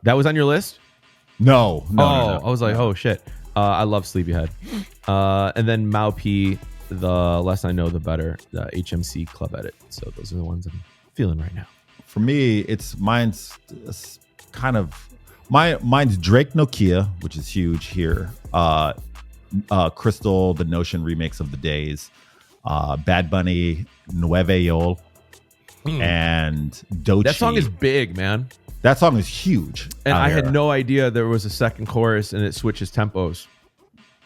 That was on your list? No. I was like, oh shit. I love Sleepyhead. And then Mau P, the Less I Know the Better, the HMC club edit. So those are the ones I'm feeling right now. For me, mine's Drake Nokia, which is huge here. Crystal, the Notion remix of the Days. Bad Bunny, Nueve Yol, and Doechii. That song is big, man. That song is huge. And I had no idea there was a second chorus and it switches tempos.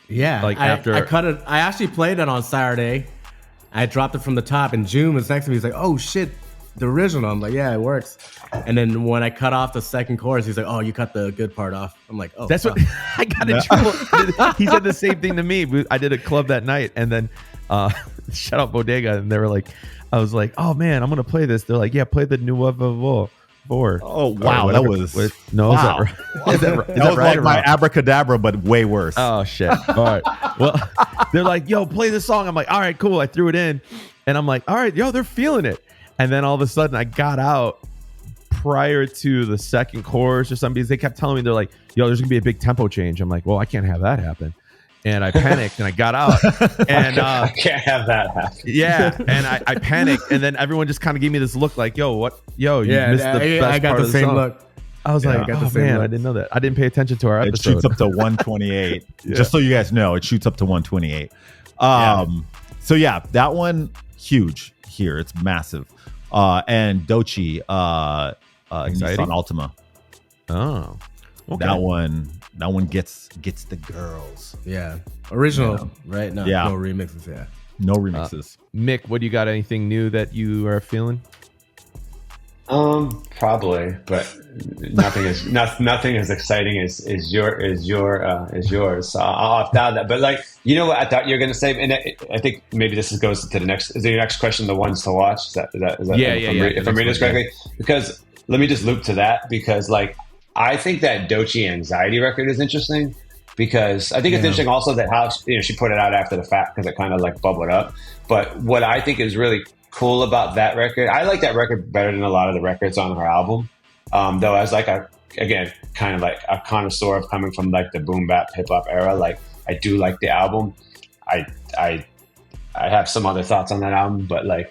Yeah, like I cut it. I actually played it on Saturday. I dropped it from the top, and June was next to me. He's like, "Oh shit, the original." I'm like, "Yeah, it works." And then when I cut off the second chorus, he's like, "Oh, you cut the good part off." I'm like, "Oh, that's what I got in trouble." He said the same thing to me. I did a club that night, and then shout out Bodega, and they were like, "I was like, oh man, I'm gonna play this." They're like, "Yeah, play the Nuevo." Oh wow, that was no. Wow. Is that right? That was right like my abracadabra, but way worse. Oh shit! All right. Well, they're like, "Yo, play this song." I'm like, "All right, cool." I threw it in, and I'm like, "All right, yo, they're feeling it." And then all of a sudden, I got out prior to the second chorus or something because they kept telling me, they're like, "Yo, there's gonna be a big tempo change." I'm like, "Well, I can't have that happen." And I panicked and I got out. And I can't have that happen. Yeah, and I panicked, and then everyone just kind of gave me this look like, "Yo, what? Yo, you missed the best I got part the of the same song." look. I was like, I got the "Oh same man, look. I didn't know that. I didn't pay attention to our It episode." shoots up to 128. Yeah. Just so you guys know, it shoots up to 128. So yeah, that one huge here. It's massive. And Doechii, Anxiety? Nissan Altima. Oh, okay. That one gets the girls. Yeah, original, right? No, Yeah. no remixes. Yeah, No remixes. Mick, what do you got? Anything new that you are feeling? Probably, but nothing as exciting as yours. So I'll opt out of that. But like, you know what I thought you were going to say, and I think maybe this goes to the next. Is your next question the ones to watch? Is that Yeah. If I'm reading this correctly, because let me just loop to that because like I think that Doechii Anxiety record is interesting because I think it's interesting also that how she put it out after the fact because it kind of like bubbled up. But what I think is really cool about that record, I like that record better than a lot of the records on her album. Though as like kind of like a connoisseur of coming from like the boom bap hip hop era, like I do like the album. I have some other thoughts on that album, but I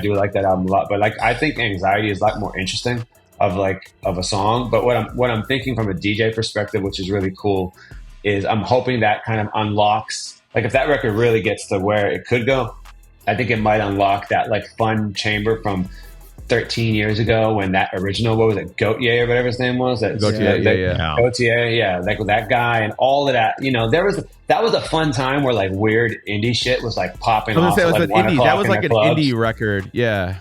do like that album a lot. But like I think Anxiety is a lot more interesting of a song. But what I'm thinking from a DJ perspective, which is really cool, is I'm hoping that kind of unlocks, like if that record really gets to where it could go, I think it might unlock that like fun chamber from 13 years ago when that original, what was it, Gautier or whatever his name was? Gautier, yeah, like with that guy and all of that. You know, that was a fun time where like weird indie shit was like popping off. That was like an indie record, yeah.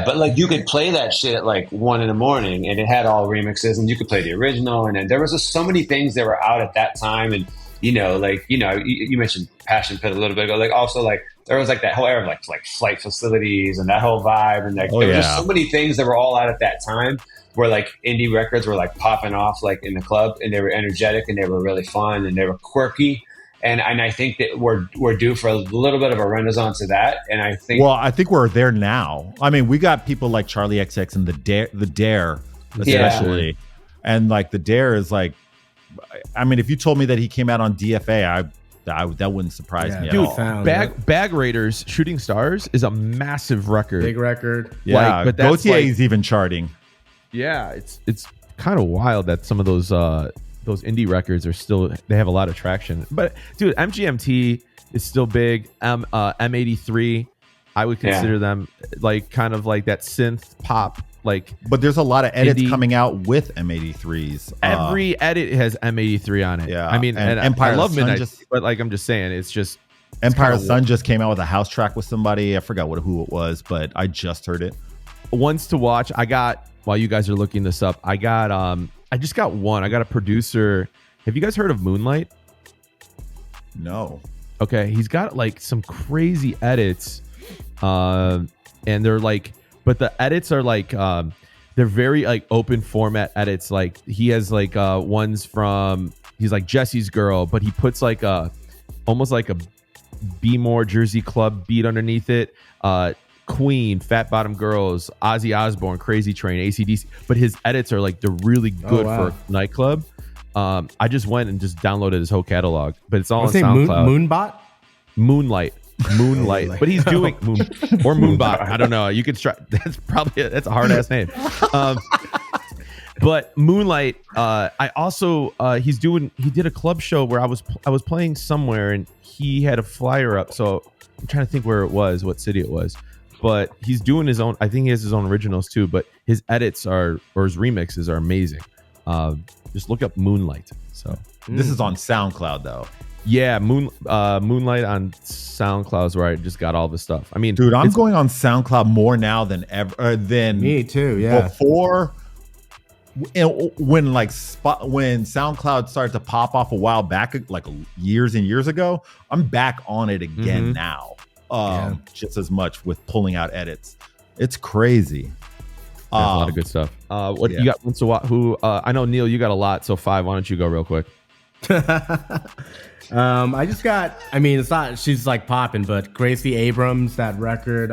But like you could play that shit at like 1 a.m. and it had all remixes, and you could play the original, and then there was just so many things that were out at that time, and you mentioned Passion Pit a little bit ago, like also like there was like that whole era of like flight facilities and that whole vibe, and like there were just so many things that were all out at that time where like indie records were like popping off like in the club, and they were energetic and they were really fun and they were quirky, And I think that we're due for a little bit of a renaissance of that. And I think we're there now. I mean, we got people like Charlie XX and the Dare especially. Yeah. And like the Dare is like, I mean, if you told me that he came out on DFA, that wouldn't surprise me at all. Bag Raiders Shooting Stars is a massive record. Big record. Yeah, but Gautier is even charting. Yeah, it's kind of wild that some of those indie records are still, they have a lot of traction. But dude, MGMT is still big. M83, I would consider them like kind of like that synth pop. Like, but there's a lot of edits coming out with M83s. Every edit has M83 on it. Yeah, I mean, and I love Midnight, but like I'm just saying, it's just Empire Sun just came out with a house track with somebody. I forgot who it was, but I just heard it. Ones to watch. I got, while you guys are looking this up, I just got one. I got a producer. Have you guys heard of Moonlight? No. Okay, he's got like some crazy edits, and they're like. But the edits are like they're very like open format edits. Like he has like ones from, he's like Jesse's Girl, but he puts like almost like a Be More Jersey Club beat underneath it. Queen, Fat Bottom Girls, Ozzy Osbourne, Crazy Train, AC/DC. But his edits are like, they're really good for a nightclub. I just went and just downloaded his whole catalog, but it's all on SoundCloud. Moonlight, but he's doing Moonbot. I don't know. You could try. That's a hard ass name. But Moonlight. I also he did a club show where I was playing somewhere and he had a flyer up. So I'm trying to think where it was, what city it was. But he's doing his own. I think he has his own originals too. But his edits or his remixes are amazing. Just look up Moonlight. So this is on SoundCloud though. Yeah, Moonlight on SoundCloud is where I just got all the stuff. I mean, dude, I'm going on SoundCloud more now than ever. Than me too. Yeah. Before, when SoundCloud started to pop off a while back, like years and years ago, I'm back on it again now. Just as much with pulling out edits. It's crazy. A lot of good stuff. You got? So what? Who? I know Neil, you got a lot. So 5. Why don't you go real quick? I just got, I mean, it's not, she's like popping, but Gracie Abrams, that record,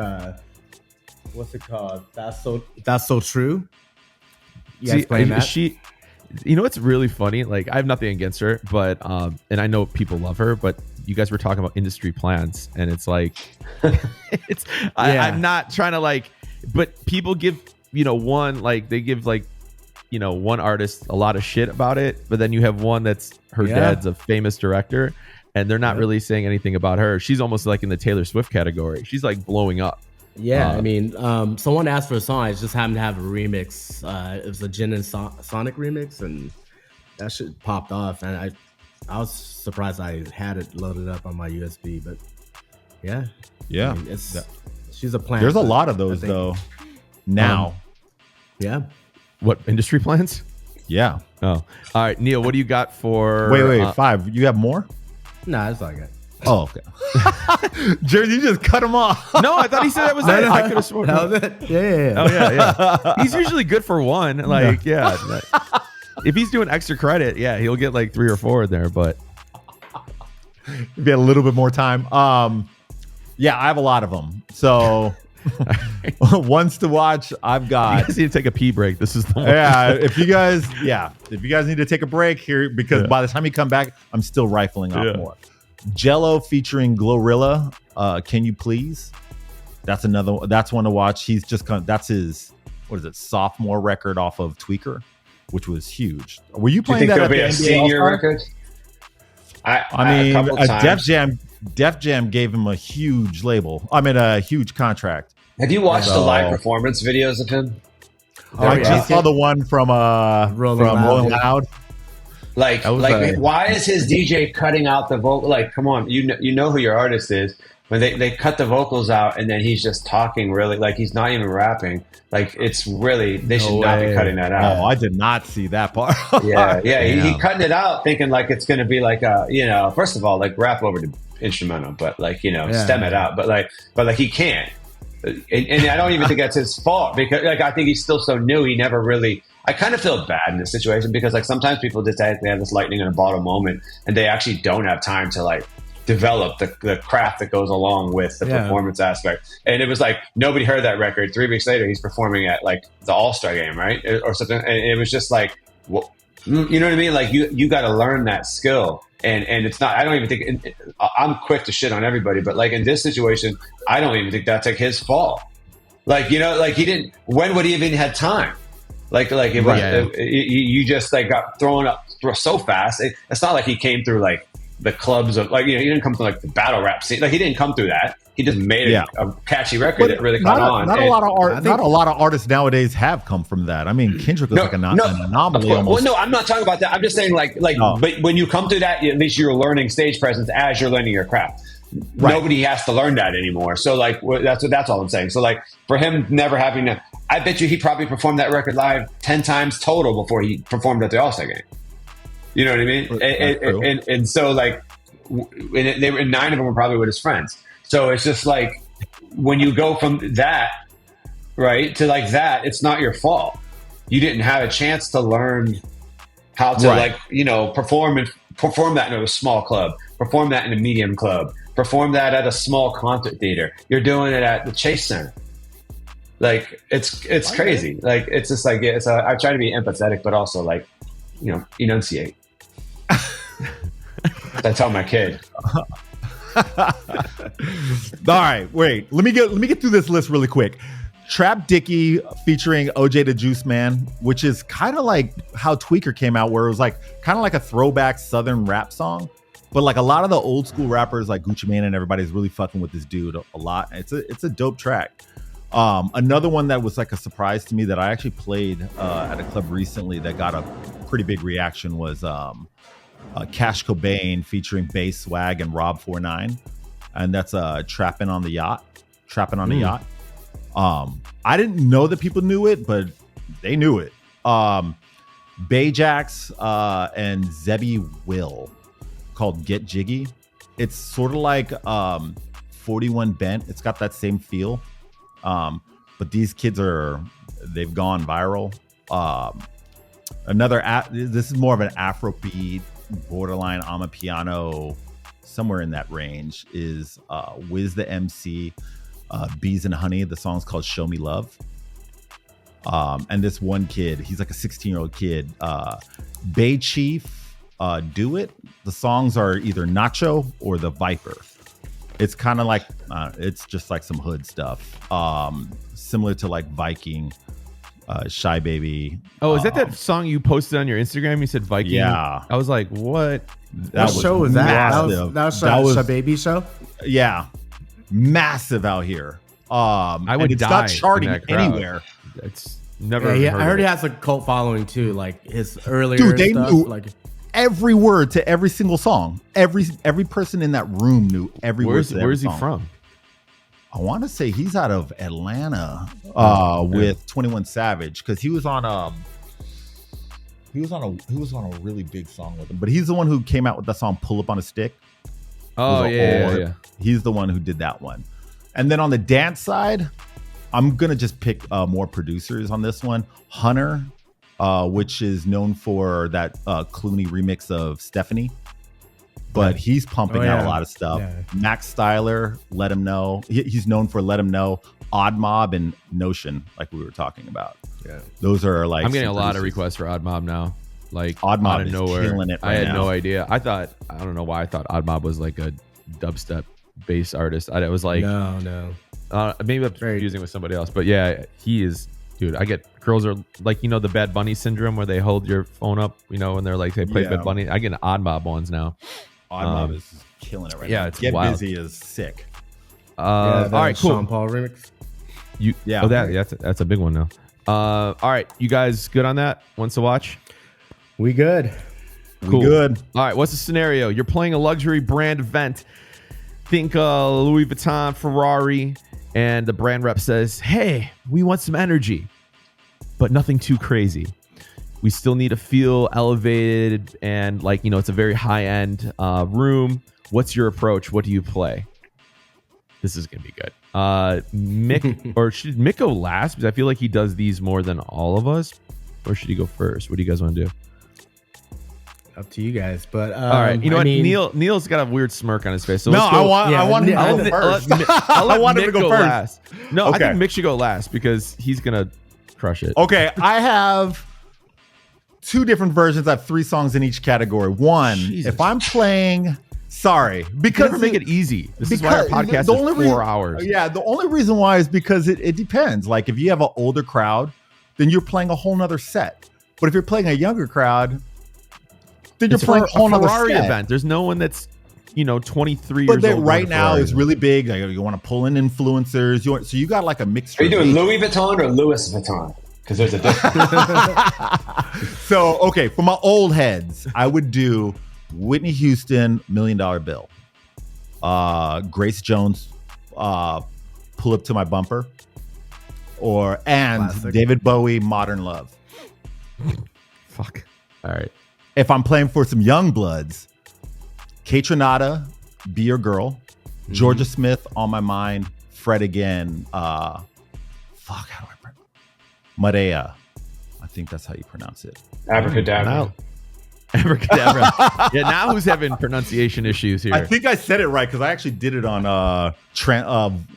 what's it called? That's so true. You guys playing that? You know what's really funny? Like, I have nothing against her, but and I know people love her, but you guys were talking about industry plans, and it's like, I'm not trying to like, but people give one artist a lot of shit about it, but then you have one that's her dad's a famous director, and they're not really saying anything about her. She's almost like in the Taylor Swift category. She's like blowing up. Yeah, I mean, someone asked for a song. I just happened to have a remix. It was a Jin and Sonic remix, and that shit popped off. And I was surprised I had it loaded up on my USB. But yeah. I mean, she's a plant. There's a lot of those though now. Yeah. What, industry plans? Yeah. Oh, all right, Neil. What do you got for? Wait, 5. You have more? Nah, that's all I got. Oh, okay. Jerzy, you just cut him off. No, I thought he said that was it. I could have sworn. That was it. Yeah. Oh yeah. He's usually good for one. Like, if he's doing extra credit, he'll get like 3 or 4 in there. But if you had a little bit more time, I have a lot of them. So ones to watch, I've got. You guys need to take a pee break. This is the one. If you guys need to take a break here, because by the time you come back, I'm still rifling off more. Jello featuring Glorilla, Can You Please? That's another. That's one to watch. He's just that's his sophomore record off of Tweaker, which was huge. Were you playing that at the NBA senior record? I mean, Def Jam gave him a huge label. I mean, a huge contract. Have you watched the live performance videos of him? I just saw the one from Rolling Loud. Why is his DJ cutting out the vocal? Like, come on, you know who your artist is. When they cut the vocals out and then he's just talking really, like he's not even rapping. Like, it's really, they should not be cutting that out. Oh, I did not see that part. He cutting it out thinking like it's going to be like first of all, like rap over the instrumental, but like, stem it out. But he can't. And I don't even think that's his fault, because like I think he's still so new. He never really I kind of feel bad in this situation because like sometimes people just they have this lightning in a bottle moment and they actually don't have time to like develop the craft that goes along with the performance aspect. And it was like nobody heard that record. 3 weeks later, he's performing at like the All-Star game, right, or something. And it was just like, well, you know what I mean? Like you got to learn that skill. And it's not. I don't even think I'm quick to shit on everybody, but like in this situation, I don't even think that's like his fault. Like, you know, like he didn't. When would he even had time? Like it was, you just like got thrown up so fast. It's not like he came through like the clubs of like, you know, he didn't come through like the battle rap scene. Like he didn't come through that. He just made a catchy record that really caught on. Not a lot of artists nowadays have come from that. I mean, Kendrick was like an anomaly almost. Well, no, I'm not talking about that. I'm just saying but when you come through that, at least you're learning stage presence as you're learning your craft. Right. Nobody has to learn that anymore. So like that's all I'm saying. So like for him never having to, I bet you he probably performed that record live 10 times total before he performed at the All-Star game. You know what I mean? And so like, they were 9 of them were probably with his friends. So it's just like when you go from that, right, to like that, it's not your fault. You didn't have a chance to learn how to like, you know, perform that in a small club, perform that in a medium club, perform that at a small concert theater. You're doing it at the Chase Center. Like it's crazy. Like it's just like I try to be empathetic, but also like, you know, enunciate. I tell my kid. All right, wait. Let me get through this list really quick. Trap Dicky featuring OJ the Juice Man, which is kind of like how Tweaker came out, where it was like kind of like a throwback Southern rap song, but like a lot of the old school rappers like Gucci Mane and everybody's really fucking with this dude a lot. It's a dope track. Another one that was like a surprise to me that I actually played at a club recently that got a pretty big reaction was Cash Cobain featuring Bass Swag and Rob 49, and that's Trappin' on the Yacht. I didn't know that people knew it, but they knew it. Bayjax and Zebby Will called Get Jiggy. It's sort of like 41 Bent. It's got that same feel. But these kids they've gone viral. This is more of an Afrobeat, borderline Amapiano, somewhere in that range, is Wiz the MC, Bees and Honey. The song's called Show Me Love. And this one kid, he's like a 16-year-old kid, Bay Chief, Do It. The songs are either Nacho or The Viper. It's kind of like, it's just like some hood stuff, similar to like Viking, Shy Baby. Oh, is that song you posted on your Instagram? You said Viking. Yeah. I was like, what? What show was that? That was Shy Baby show? Yeah. Massive out here. I would it's die not charting in that crowd. anywhere. It's never. Yeah, I heard he has a cult following too. Like his earlier they stuff. Knew like every word to every single song. Every person in that room knew every word to every Where's he song. from? I want to say he's out of Atlanta with 21 Savage, because he was on a really big song with him. But he's the one who came out with the song "Pull Up on a Stick." Oh yeah. He's the one who did that one. And then on the dance side, I'm gonna just pick more producers on this one. Hunter, which is known for that Clooney remix of Stephanie. But he's pumping out a lot of stuff. Yeah. Max Styler, Let Him Know. He's known for Let Him Know, Odd Mob, and Notion, like we were talking about. Yeah, those are like. I'm getting a lot of requests for Odd Mob now. Like Odd Mob out of is nowhere. killing it right I had now. no idea. I don't know why I thought Odd Mob was like a dubstep bass artist. I was like, no. Maybe I'm confusing with somebody else, but yeah, he is. Dude, I get girls are like, the Bad Bunny syndrome where they hold your phone up, and they're like, they play Bad Bunny. I get Odd Mob ones now. Odd Mob is killing it right now. Yeah, it's Get wild. Busy is sick. All right, cool. Sean Paul remix. That's a big one now. All right, you guys good on that? Wants to watch? We good. Cool. We good. All right, what's the scenario? You're playing a luxury brand event. Think Louis Vuitton, Ferrari, and the brand rep says, hey, we want some energy, but nothing too crazy. We still need to feel elevated and it's a very high-end room. What's your approach? What do you play? This is going to be good. Mick, or should Mick go last? Because I feel like he does these more than all of us. or should you go first? What do you guys want to do? Up to you guys, but all right. You know what? Neil's got a weird smirk on his face. So no, I want him to go first. I want him to go first. Last. No, okay. I think Mick should go last because he's gonna crush it. Okay, I have 2 different versions. I have 3 songs in each category. One, if I'm playing, because never make it easy. This is why our podcast is 4 hours. Yeah, the only reason why is because it depends. Like if you have an older crowd, then you're playing a whole nother set. But if you're playing a younger crowd, then you're playing a whole nother Ferrari set. event. There's no one that's 23 but years old. Right now is really big. Like, you want to pull in influencers. So you got like a mixed. Are you doing Louis Vuitton or Louis Vuitton? Because there's a difference. So okay, for my old heads, I would do Whitney Houston, $1 Million Bill. Grace Jones, Pull Up to My Bumper. And Classic. David Bowie, Modern Love. Fuck. All right. If I'm playing for some young bloods, Kate Renata, Be Your Girl, Georgia Smith, On My Mind, Fred Again, how do I pronounce Madea. I think that's how you pronounce it. Abracadabra. Abracadabra. Yeah, now who's having pronunciation issues here? I think I said it right because I actually did it on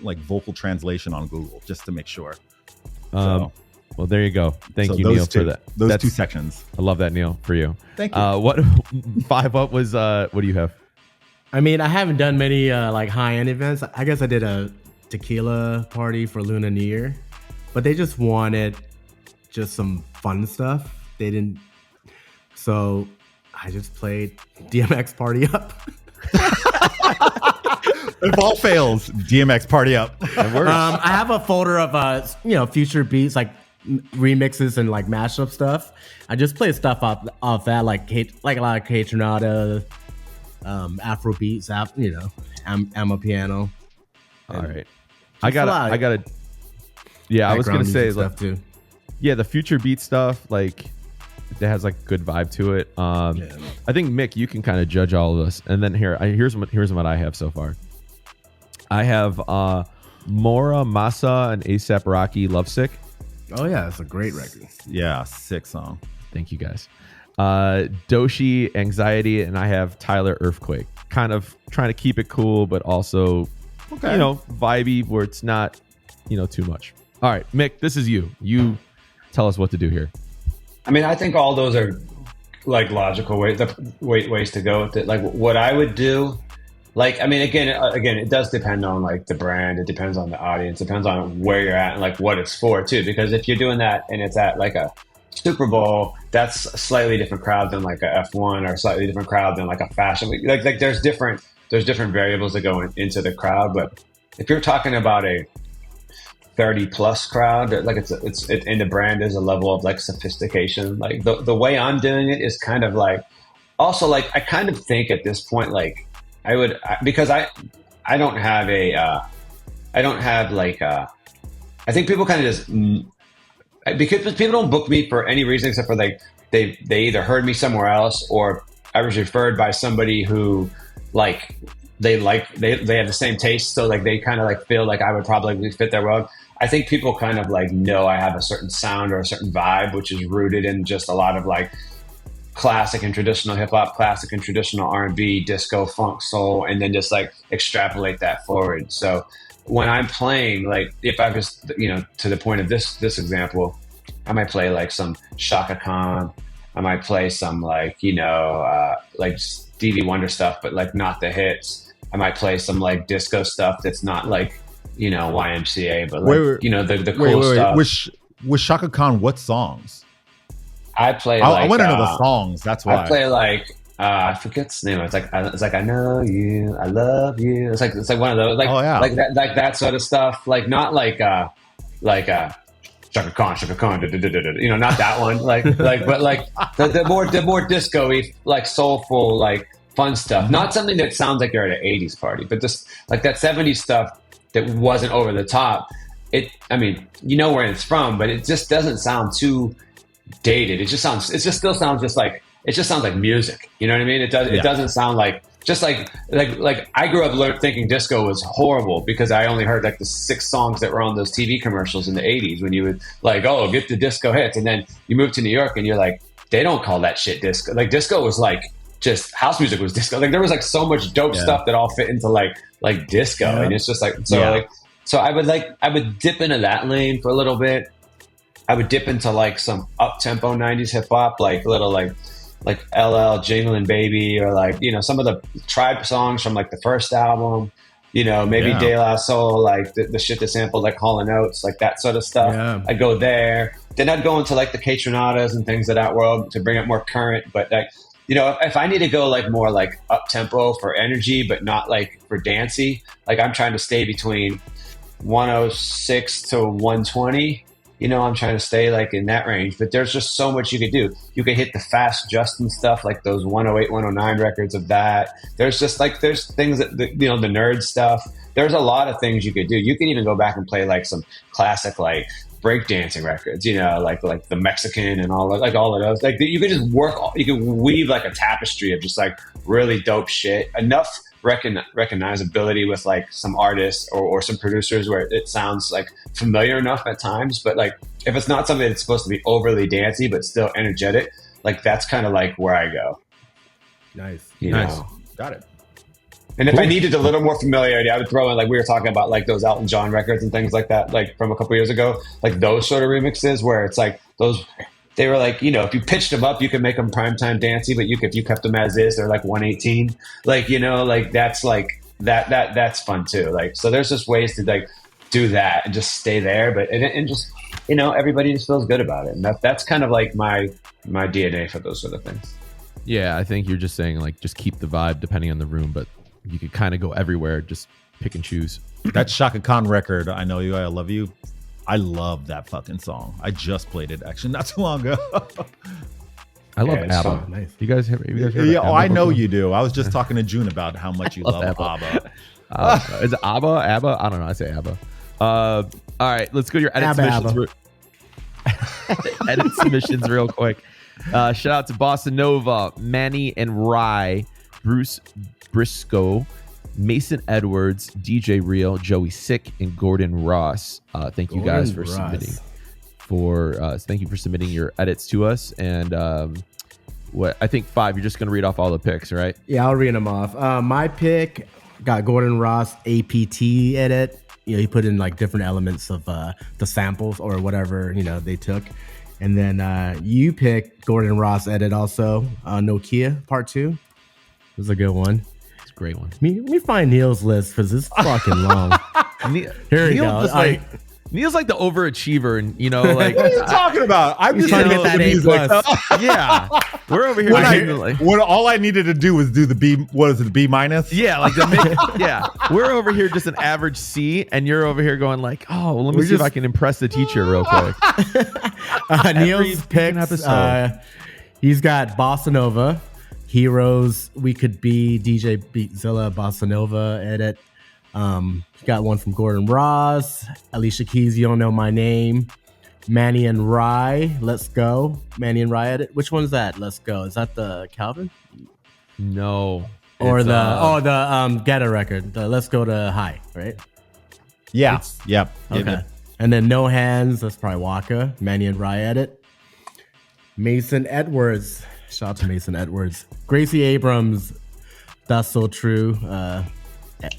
like vocal translation on Google just to make sure. Well, there you go. Thank you, Neil, for that. Those 2 sections. I love that, Neil, for you. Thank you. What 5 Up was? What do you have? I mean, I haven't done many like high-end events. I guess I did a tequila party for Lunar New Year, but they just wanted just some fun stuff. They didn't. So I just played DMX Party Up. If all fails, DMX Party Up. I have a folder of future beats, like remixes and like mashup stuff. I just play stuff off that, like a lot of Kate Renata, Afro beats, I'm a piano. All right, I got. Yeah, I was gonna say stuff too. Yeah, the future beat stuff, like that has like good vibe to it. I think Mick, you can kind of judge all of this, and then here's what I have so far. I have Mora Masa and ASAP Rocky, Lovesick. Oh yeah, it's a great record. Yeah, sick song. Thank you guys. Doshi, Anxiety, and I have Tyler, Earthquake. Kind of trying to keep it cool, but also vibey where it's not too much. All right, Mick, this is you. You tell us what to do here. I mean, I think all those are like logical ways to go with it. Like what I would do, like, I mean, again, it does depend on like the brand. It depends on the audience. It depends on where you're at and like what it's for too. Because if you're doing that and it's at like a Super Bowl, that's a slightly different crowd than like a F1 or a slightly different crowd than like a fashion week. Like there's different variables that go into the crowd. But if you're talking about a 30 plus crowd, like it's in the brand is a level of like sophistication. Like the way I'm doing it is kind of like, also like I kind of think at this point like because I don't have I think people kind of just because people don't book me for any reason except for like they either heard me somewhere else or I was referred by somebody who like they have the same taste, so like they kind of like feel like I would probably fit their world. I think people kind of like know I have a certain sound or a certain vibe, which is rooted in just a lot of like classic and traditional hip hop, classic and traditional R&B, disco, funk, soul, and then just like extrapolate that forward. So when I'm playing, like if I was, to the point of this example, I might play like some Shaka Khan. I might play some like, like Stevie Wonder stuff, but like not the hits. I might play some like disco stuff that's not like, YMCA, but like, the cool stuff. With Shaka Khan, what songs? I play I want to know the songs. That's why. I play like, I forget the name. It's like, I know you, I love you. It's like one of those, like, like that sort of stuff. Like, not like Shaka Khan, not that one. But like the more disco-y, like soulful, like fun stuff. Not something that sounds like you're at an 80s party, but just like that 70s stuff that wasn't over the top. I mean, where it's from, but it just doesn't sound too dated. It just sounds like music. You know what I mean? It doesn't sound like just like I grew up thinking disco was horrible because I only heard like the 6 songs that were on those TV commercials in the 80s when you would like, oh, get the disco hits. And then you move to New York and you're like, they don't call that shit disco. Like disco was like just house music was disco. Like there was like so much dope stuff that all fit into like disco. And it's just like, so I would dip into that lane for a little bit. I would dip into like some up-tempo 90s hip hop, like little like LL Jingling Baby, or like, you know, some of the Tribe songs from like the first album, you know, maybe De La Soul, like the shit that sampled like Hall & Oates, like that sort of stuff. Yeah. I'd go there. Then I'd go into like the Kaytronadas and things of that world to bring it more current. But like, you know, if I need to go like more like up-tempo for energy, but not like for dancey, like I'm trying to stay between 106 to 120. You know, I'm trying to stay like in that range, but there's just so much you could do. You could hit the fast Justin stuff, like those 108, 109 records of that. There's just like, there's things that, you know, the nerd stuff. There's a lot of things you could do. You can even go back and play like some classic, like breakdancing records, you know, like the Mexican and all of those. Like you could just you could weave like a tapestry of just like really dope shit. Enough recognizability with like some artists or some producers where it sounds like familiar enough at times, but like if it's not something that's supposed to be overly dancey but still energetic, like that's kind of like where I go. Nice. You know? Got it. And if I needed a little more familiarity, I would throw in, like we were talking about, like those Elton John records and things like that, like from a couple years ago, like those sort of remixes where it's like those. They were like, you know, if you pitched them up, you could make them primetime dancey, but if you kept them as is, they're like 118. Like, you know, like that's like that's fun too. Like, so there's just ways to like do that and just stay there, but and just, you know, everybody just feels good about it, and that's kind of like my DNA for those sort of things. Yeah, I think you're just saying like just keep the vibe depending on the room, but you could kind of go everywhere, just pick and choose. That Shaka Khan record, I Know You, I Love You. I love that fucking song. I just played it actually not too long ago. I love ABBA. Nice. You guys heard yeah, ABBA I know you do. I was just talking to June about how much you love ABBA. Is it ABBA? ABBA? I don't know. I say ABBA. All right, let's go to your edit submissions. Edit submissions real quick. Shout out to Bossa Nova, Manny and Rye, Bruce Briscoe, Mason Edwards, DJ Real, Joey Sick, and Gordon Ross. Thank you guys for submitting. Thank you for submitting your edits to us. And what I think 5, you're just gonna read off all the picks, right? Yeah, I'll read them off. My pick got Gordon Ross APT edit. You know, he put in like different elements of the samples or whatever, you know, they took. And then you picked Gordon Ross edit also. Nokia Part 2. It was a good one. Great one. Let me find Neil's list because it's fucking long. Here we go. Neil's like the overachiever, and you know, like what are you talking about? I'm just trying to get that A+. Yeah, we're over here. When all I needed to do was do the B. What is it? The B minus? Yeah, like yeah. We're over here just an average C, and you're over here going like, oh, well, let me see if I can impress the teacher real quick. Neil's picks. He's got Bossa Nova. Heroes, We Could Be, DJ Beatzilla, Bossa Nova edit. Got one from Gordon Ross, Alicia Keys, You Don't Know My Name, Manny and Rye, Let's Go, Manny and Rye edit. Which one's that? Let's Go. Is that the Calvin? No. Or the Getta record, the Let's Go to High, right? Yeah. Yep. Okay. And then No Hands, that's probably Waka, Manny and Rye edit. Mason Edwards. Shout out to Mason Edwards. Gracie Abrams, That's So True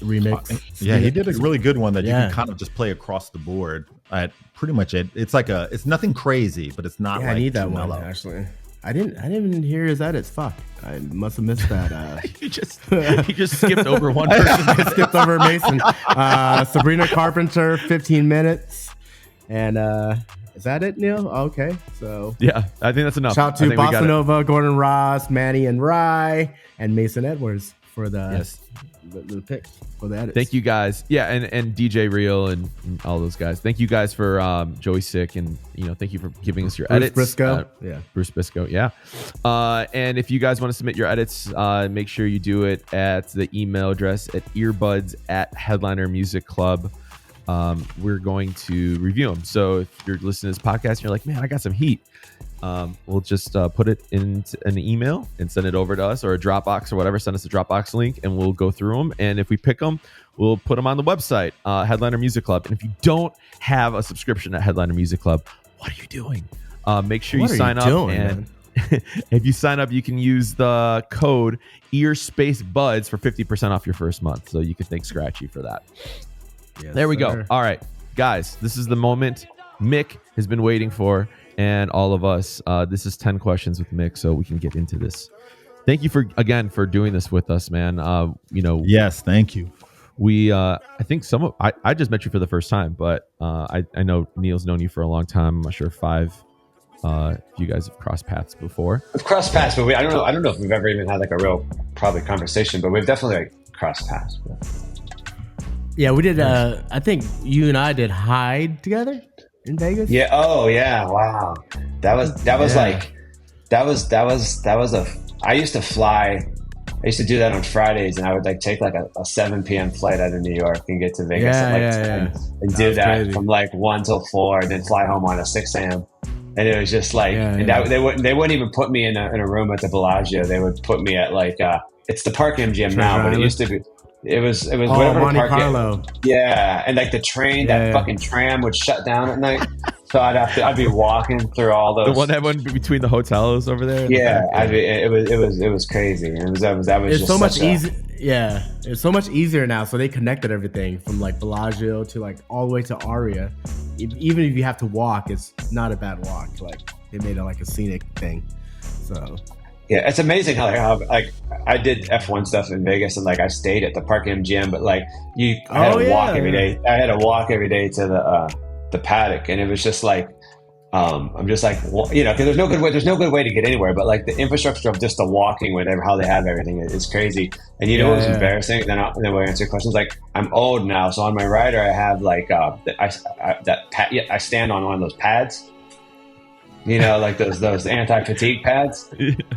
remix. Yeah, he did a really good one that you can kind of just play across the board at pretty much it. It's like it's nothing crazy, but it's not. Yeah, like I need that one actually. I didn't even hear his edits. Fuck, I must have missed that. he just skipped over one person. Skipped over Mason. Sabrina Carpenter, 15 minutes, and is that it, Neil? Okay, so yeah, I think that's enough. Shout out to Bossa Nova, Gordon Ross, Manny and Rye, and Mason Edwards for the picks for the edits. Thank you guys. Yeah, and DJ Real and all those guys. Thank you guys for Joey Sick, and thank you for giving us your edits. Briscoe. Bruce Briscoe. Yeah. And if you guys want to submit your edits, make sure you do it at the email address at earbuds@Headliner Music Club. We're going to review them. So if you're listening to this podcast and you're like, man, I got some heat, we'll just put it in an email and send it over to us, or a Dropbox or whatever. Send us a Dropbox link and we'll go through them. And if we pick them, we'll put them on the website, Headliner Music Club. And if you don't have a subscription at Headliner Music Club, what are you doing? Make sure you sign up. And if you sign up, you can use the code EARSPACEBUDS for 50% off your first month. So you can thank Scratchy for that. Yes, there we go. All right, guys, this is the moment Mick has been waiting for, and all of us. This is 10 questions with Mick, so we can get into this. Thank you for doing this with us, man. Yes, thank you. We I think I just met you for the first time, but I know Neil's known you for a long time. I'm not sure if you guys have crossed paths before. We've crossed paths, but I don't know if we've ever even had like a real probably conversation, but we've definitely like crossed paths. Yeah, we did. I think you and I did Hide together in Vegas. Yeah. Oh yeah. Wow. That was I used to fly. I used to do that on Fridays, and I would like take like a 7 p.m. flight out of New York and get to Vegas at like 10 and do that crazy. From like 1 till 4, and then fly home on a 6 a.m. And it was just like, they wouldn't even put me in a room at the Bellagio. They would put me at like it's the Park MGM now, but it used to be. It was whatever Monte Park. Carlo. Yeah, and like the train, fucking tram would shut down at night, so I'd be walking through all those. The one that went between the hotels over there. Yeah, it was crazy. It's just so much easy. Yeah, it's so much easier now. So they connected everything from like Bellagio to like all the way to Aria. Even if you have to walk, it's not a bad walk. Like they made it like a scenic thing. So. Yeah, it's amazing how like I did F1 stuff in Vegas, and like I stayed at the Park MGM, but like I had to walk every day. I had to walk every day to the paddock, and it was just like I'm just like, because there's no good way to get anywhere, but like the infrastructure of just the walking, whatever, how they have everything is crazy. And what's embarrassing? Then we'll answer questions. Like I'm old now, so on my rider I have like I stand on one of those pads. Like those anti-fatigue pads.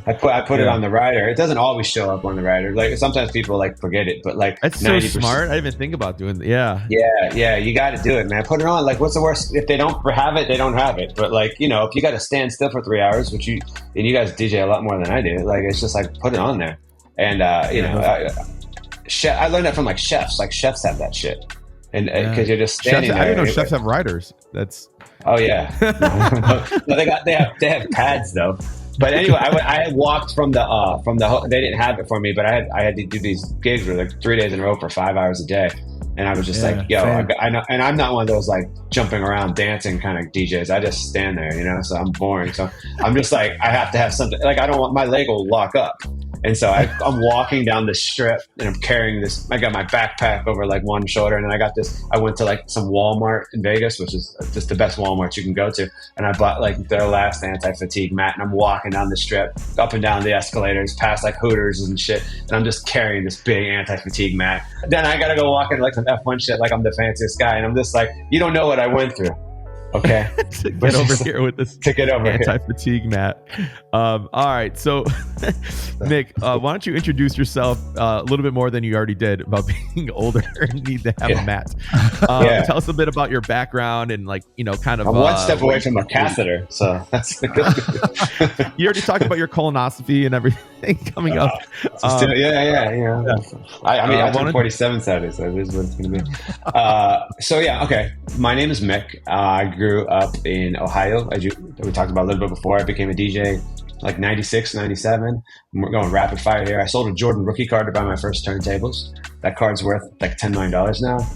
I put it on the rider. It doesn't always show up on the rider. Like sometimes people like forget it, but like that's 90%. So smart. I didn't even think about doing that. Yeah. You got to do it, man. Put it on. Like, what's the worst? If they don't have it, they don't have it. But like, if you got to stand still for 3 hours, and you guys DJ a lot more than I do. Like, it's just like put it on there. And I learned that from like chefs. Like chefs have that shit, and because you're just standing there. I didn't know chefs have riders. That's. Oh yeah, no, they have pads though. But anyway, I had walked from the they didn't have it for me, but I had to do these gigs where like 3 days in a row for 5 hours a day, and I was just like, yo, I know, and I'm not one of those like jumping around dancing kind of DJs. I just stand there, so I'm boring. So I'm just like, I have to have something. Like I don't want my leg will lock up. And so I'm walking down the strip, and I'm carrying this. I got my backpack over like one shoulder, and then I got this. I went to like some Walmart in Vegas, which is just the best Walmart you can go to, and I bought like their last anti-fatigue mat, and I'm walking down the strip, up and down the escalators, past like Hooters and shit, and I'm just carrying this big anti-fatigue mat. Then I gotta go walk into like some F1 shit, like I'm the fanciest guy, and I'm just like, you don't know what I went through. Okay, get over here with this anti-fatigue mat. All right, so Mick, why don't you introduce yourself a little bit more than you already did about being older and need to have a mat. Tell us a bit about your background and like kind of. I'm one step away from a catheter, so that's good. You already talked about your colonoscopy and everything coming up. I turned 47 Saturday, so this is what it's going to be. Okay. My name is Mick. I grew up in Ohio, as we talked about a little bit before. I became a DJ like 96, 97. We're going rapid fire here. I sold a Jordan rookie card to buy my first turntables. That card's worth like $10 million now.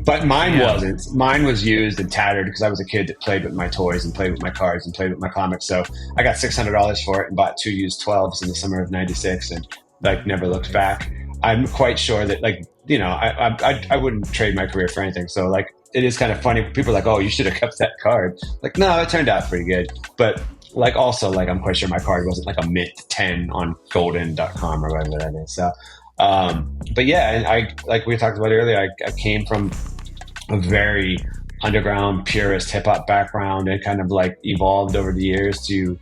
But mine wasn't. Mine was used and tattered because I was a kid that played with my toys and played with my cards and played with my comics. So I got $600 for it and bought 2 used 12s in the summer of 96 and like never looked back. I'm quite sure that like, I wouldn't trade my career for anything. So like, it is kind of funny. People are like, oh, you should have kept that card. Like, no, it turned out pretty good. But like, also like, I'm quite sure my card wasn't like a mint 10 on golden.com or whatever that is. So, but yeah, and I, like we talked about earlier, I came from a very underground purist hip hop background and kind of like evolved over the years to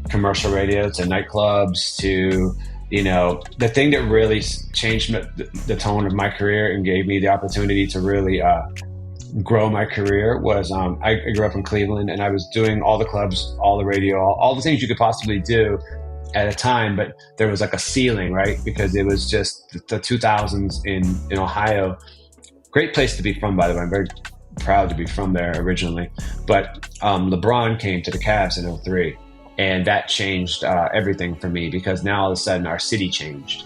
commercial radio, to nightclubs, to, the thing that really changed the tone of my career and gave me the opportunity to really grow my career was I grew up in Cleveland, and I was doing all the clubs, all the radio, all the things you could possibly do at a time, but there was like a ceiling, right? Because it was just the 2000s in Ohio. Great place to be from, by the way. I'm very proud to be from there originally. But LeBron came to the Cavs in 2003, and that changed everything for me, because now all of a sudden our city changed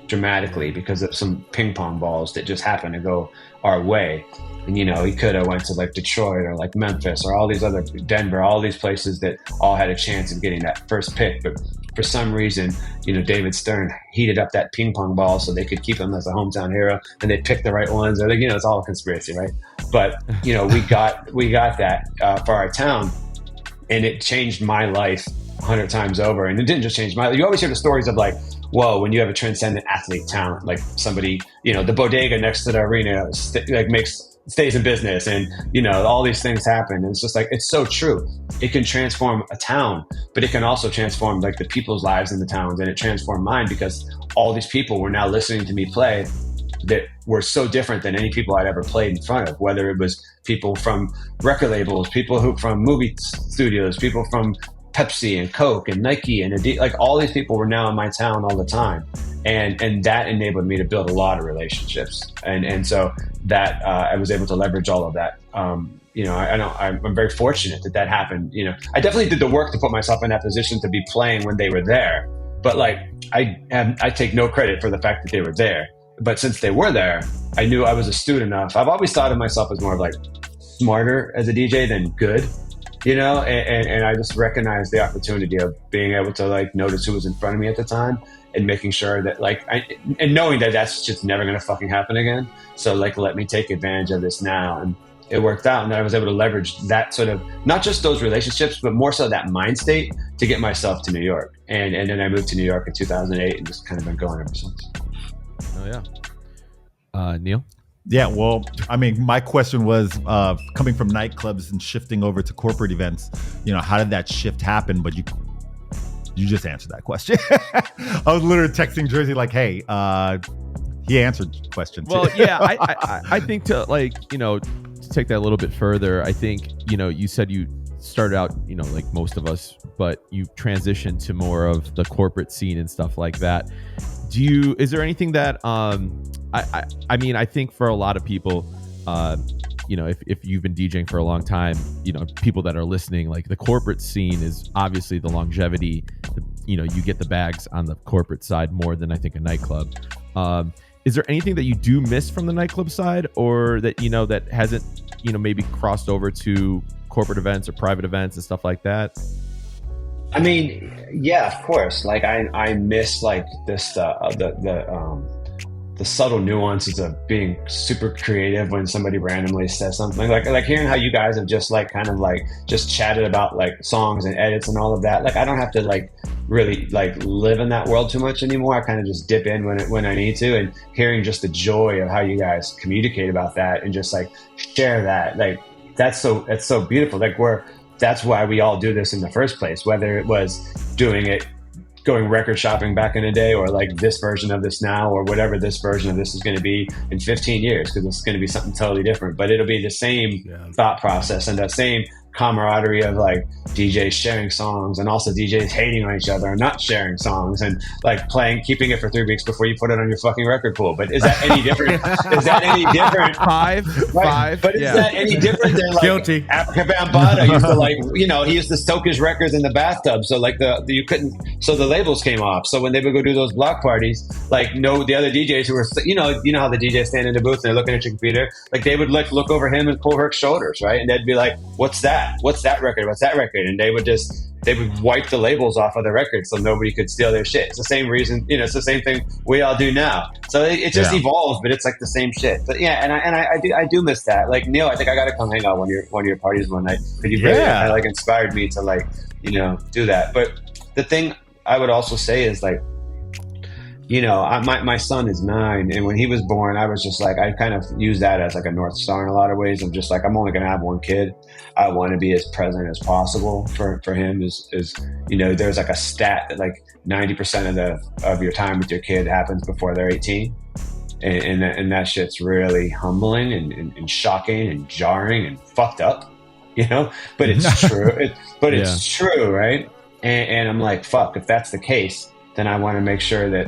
dramatically because of some ping pong balls that just happened to go our way. And, you know, he could have went to like Detroit or like Memphis or all these other, Denver, all these places that all had a chance of getting that first pick. But for some reason, you know, David Stern heated up that ping pong ball so they could keep him as a hometown hero, and they picked the right ones. Or, you know, it's all a conspiracy, right? But, you know, we got that for our town, and it changed my life 100 times over. And it didn't just change my life. You always hear the stories of like, whoa, when you have a transcendent athlete talent, like somebody, you know, the bodega next to the arena stays in business, and, you know, all these things happen. And it's just like, it's so true. It can transform a town, but it can also transform like the people's lives in the towns. And it transformed mine, because all these people were now listening to me play that were so different than any people I'd ever played in front of, whether it was people from record labels, people who from movie studios, people from Pepsi and Coke and Nike and Adidas. Like, all these people were now in my town all the time. And that enabled me to build a lot of relationships. And so that I was able to leverage all of that. You know, I'm very fortunate that happened. You know, I definitely did the work to put myself in that position to be playing when they were there. But like, I take no credit for the fact that they were there. But since they were there, I knew I was astute enough. I've always thought of myself as more of like smarter as a DJ than good. You know, and I just recognized the opportunity of being able to like notice who was in front of me at the time, and making sure that like, and knowing that that's just never going to fucking happen again. So like, let me take advantage of this now. And it worked out. And then I was able to leverage that sort of, not just those relationships, but more so that mind state to get myself to New York. And then I moved to New York in 2008 and just kind of been going ever since. Oh yeah. Neil? Yeah, well, I mean, my question was coming from nightclubs and shifting over to corporate events, you know, how did that shift happen? But you just answered that question. I was literally texting Jerzy like, hey, he answered the question too. Well, yeah, I think to like, you know, to take that a little bit further, I think, you know, you said you started out, you know, like most of us, but you transitioned to more of the corporate scene and stuff like that. Is there anything that, I mean, I think for a lot of people, you know, if you've been DJing for a long time, you know, people that are listening, like the corporate scene is obviously the longevity, you know, you get the bags on the corporate side more than I think a nightclub. Is there anything that you do miss from the nightclub side, or that, you know, that hasn't, you know, maybe crossed over to corporate events or private events and stuff like that? I mean, yeah, of course. Like I miss like this, the subtle nuances of being super creative when somebody randomly says something, like hearing how you guys have just like kind of like just chatted about like songs and edits and all of that. Like, I don't have to like really like live in that world too much anymore. I kind of just dip in when I need to, and hearing just the joy of how you guys communicate about that and just like share that, like that's so beautiful. Like that's why we all do this in the first place, whether it was doing it, going record shopping back in the day, or like this version of this now, or whatever this version of this is going to be in 15 years, because it's going to be something totally different, but it'll be the same thought process and the same camaraderie of like DJs sharing songs, and also DJs hating on each other and not sharing songs, and like keeping it for 3 weeks before you put it on your fucking record pool. But is that any different? Is that any different? Five. But is that any different than like Guilty. Africa Bambaataa used to like, you know, he used to soak his records in the bathtub, so like you couldn't, so the labels came off. So when they would go do those block parties, like the other DJs who were, you know how the DJs stand in the booth and they're looking at your computer, like they would like look over him and pull her shoulders, right? And they'd be like, what's that? What's that record? What's that record? And they would wipe the labels off of the record so nobody could steal their shit. It's the same reason, you know, it's the same thing we all do now. So it just evolves, but it's like the same shit. But yeah, and I do miss that. Like, Neil, I think I got to come hang out one of your parties one night, because you really kind of like inspired me to like, you know, do that. But the thing I would also say is like, you know, my son is 9, and when he was born, I was just like, I kind of use that as like a North Star in a lot of ways. I'm just like, I'm only going to have one kid. I want to be as present as possible for him. Is you know, there's like a stat that like 90% of your time with your kid happens before they're 18. and that shit's really humbling and shocking and jarring and fucked up, but it's true. It's true, right? And I'm like, fuck, if that's the case, then I want to make sure that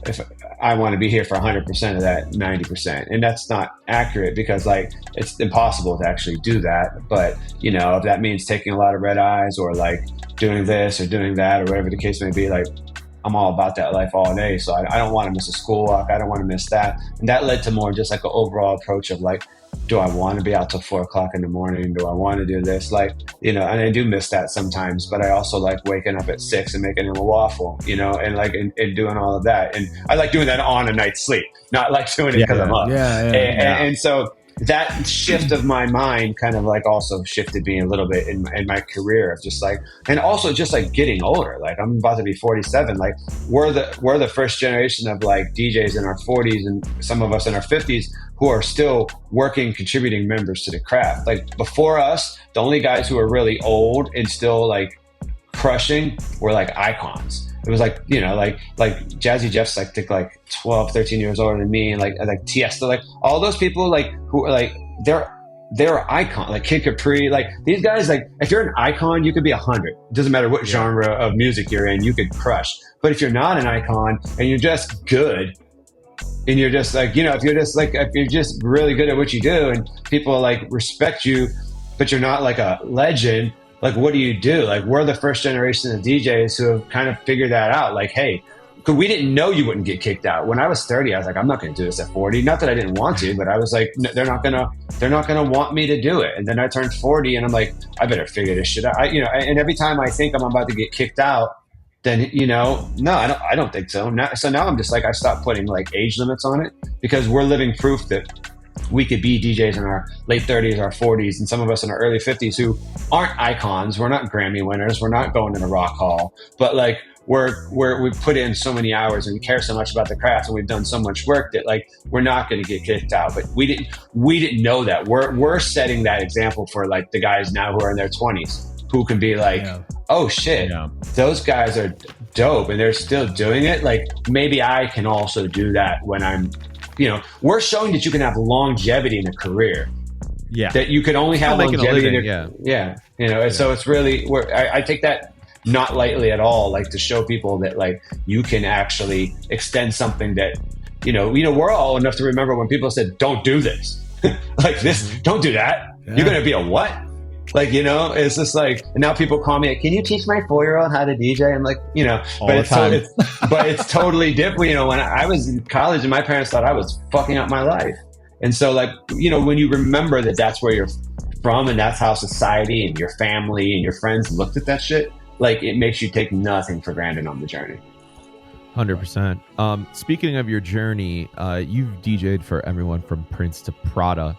if I want to be here for 100% of that 90%. And that's not accurate because like, it's impossible to actually do that. But if that means taking a lot of red eyes or like doing this or doing that or whatever the case may be, like I'm all about that life all day. So I don't want to miss a school walk. I don't want to miss that. And that led to more just like an overall approach of like, do I want to be out till 4 o'clock in the morning? Do I want to do this? Like, and I do miss that sometimes, but I also like waking up at 6 and making him a waffle, and like, and doing all of that. And I like doing that on a night's sleep, not like doing it because I'm up. And so that shift of my mind kind of like also shifted me a little bit in my career of just like, and also just like getting older. Like I'm about to be 47. Like we're the first generation of like DJs in our 40s and some of us in our 50s who are still working, contributing members to the craft. Like before us, the only guys who are really old and still like crushing were like icons. It was like, like Jazzy Jeff's like 12, 13 years older than me, and like Tiesto, like all those people like who are like they're icon, like Kid Capri, like these guys, like if you're an icon, you could be 100. It doesn't matter what genre of music you're in, you could crush. But if you're not an icon and you're just good, and you're just like, if you're just really good at what you do and people like respect you, but you're not like a legend, like what do you do? Like we're the first generation of DJs who have kind of figured that out. Like, hey, because we didn't know you wouldn't get kicked out. When I was 30, I was like, I'm not going to do this at 40. Not that I didn't want to, but I was like, they're not gonna want me to do it. And then I turned 40 and I'm like, I better figure this shit out. And every time I think I'm about to get kicked out, then no, I don't think so. So now I'm just like, I stopped putting like age limits on it because we're living proof that we could be DJs in our late 30s, our 40s, and some of us in our early 50s who aren't icons. We're not Grammy winners. We're not going to the Rock Hall, but like we put in so many hours and we care so much about the craft and we've done so much work that like we're not going to get kicked out. But we didn't know that. We're setting that example for like the guys now who are in their 20s who can be like, oh shit, those guys are dope and they're still doing it. Like maybe I can also do that when I'm. We're showing that you can have longevity in a career. Yeah. That you can only have longevity and so it's really I take that not lightly at all, like to show people that like you can actually extend something that, we're all old enough to remember when people said, don't do this. Like this, don't do that. Yeah. You're going to be a what? Like, it's just like, and now people call me, like, can you teach my 4-year-old how to DJ? I'm like, but it's totally different. When I was in college and my parents thought I was fucking up my life. And so like, when you remember that that's where you're from and that's how society and your family and your friends looked at that shit, like it makes you take nothing for granted on the journey. 100%. Speaking of your journey, you've DJ'd for everyone from Prince to Prada.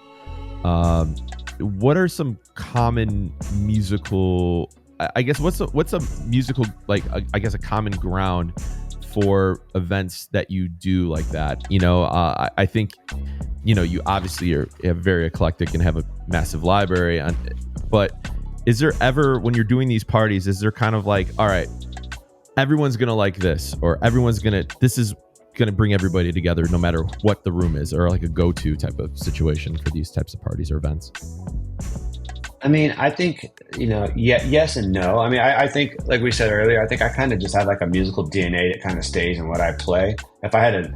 What are some common musical, I guess, what's a musical, like, I guess a common ground for events that you do like that? I think, you obviously are very eclectic and have a massive library, but is there ever, when you're doing these parties, is there kind of like, all right, everyone's going to like this, or this is going to bring everybody together no matter what the room is, or like a go-to type of situation for these types of parties or events? I mean, I think, yes and no. I mean, I think, like we said earlier, I think I kind of just have like a musical DNA that kind of stays in what I play. If I had to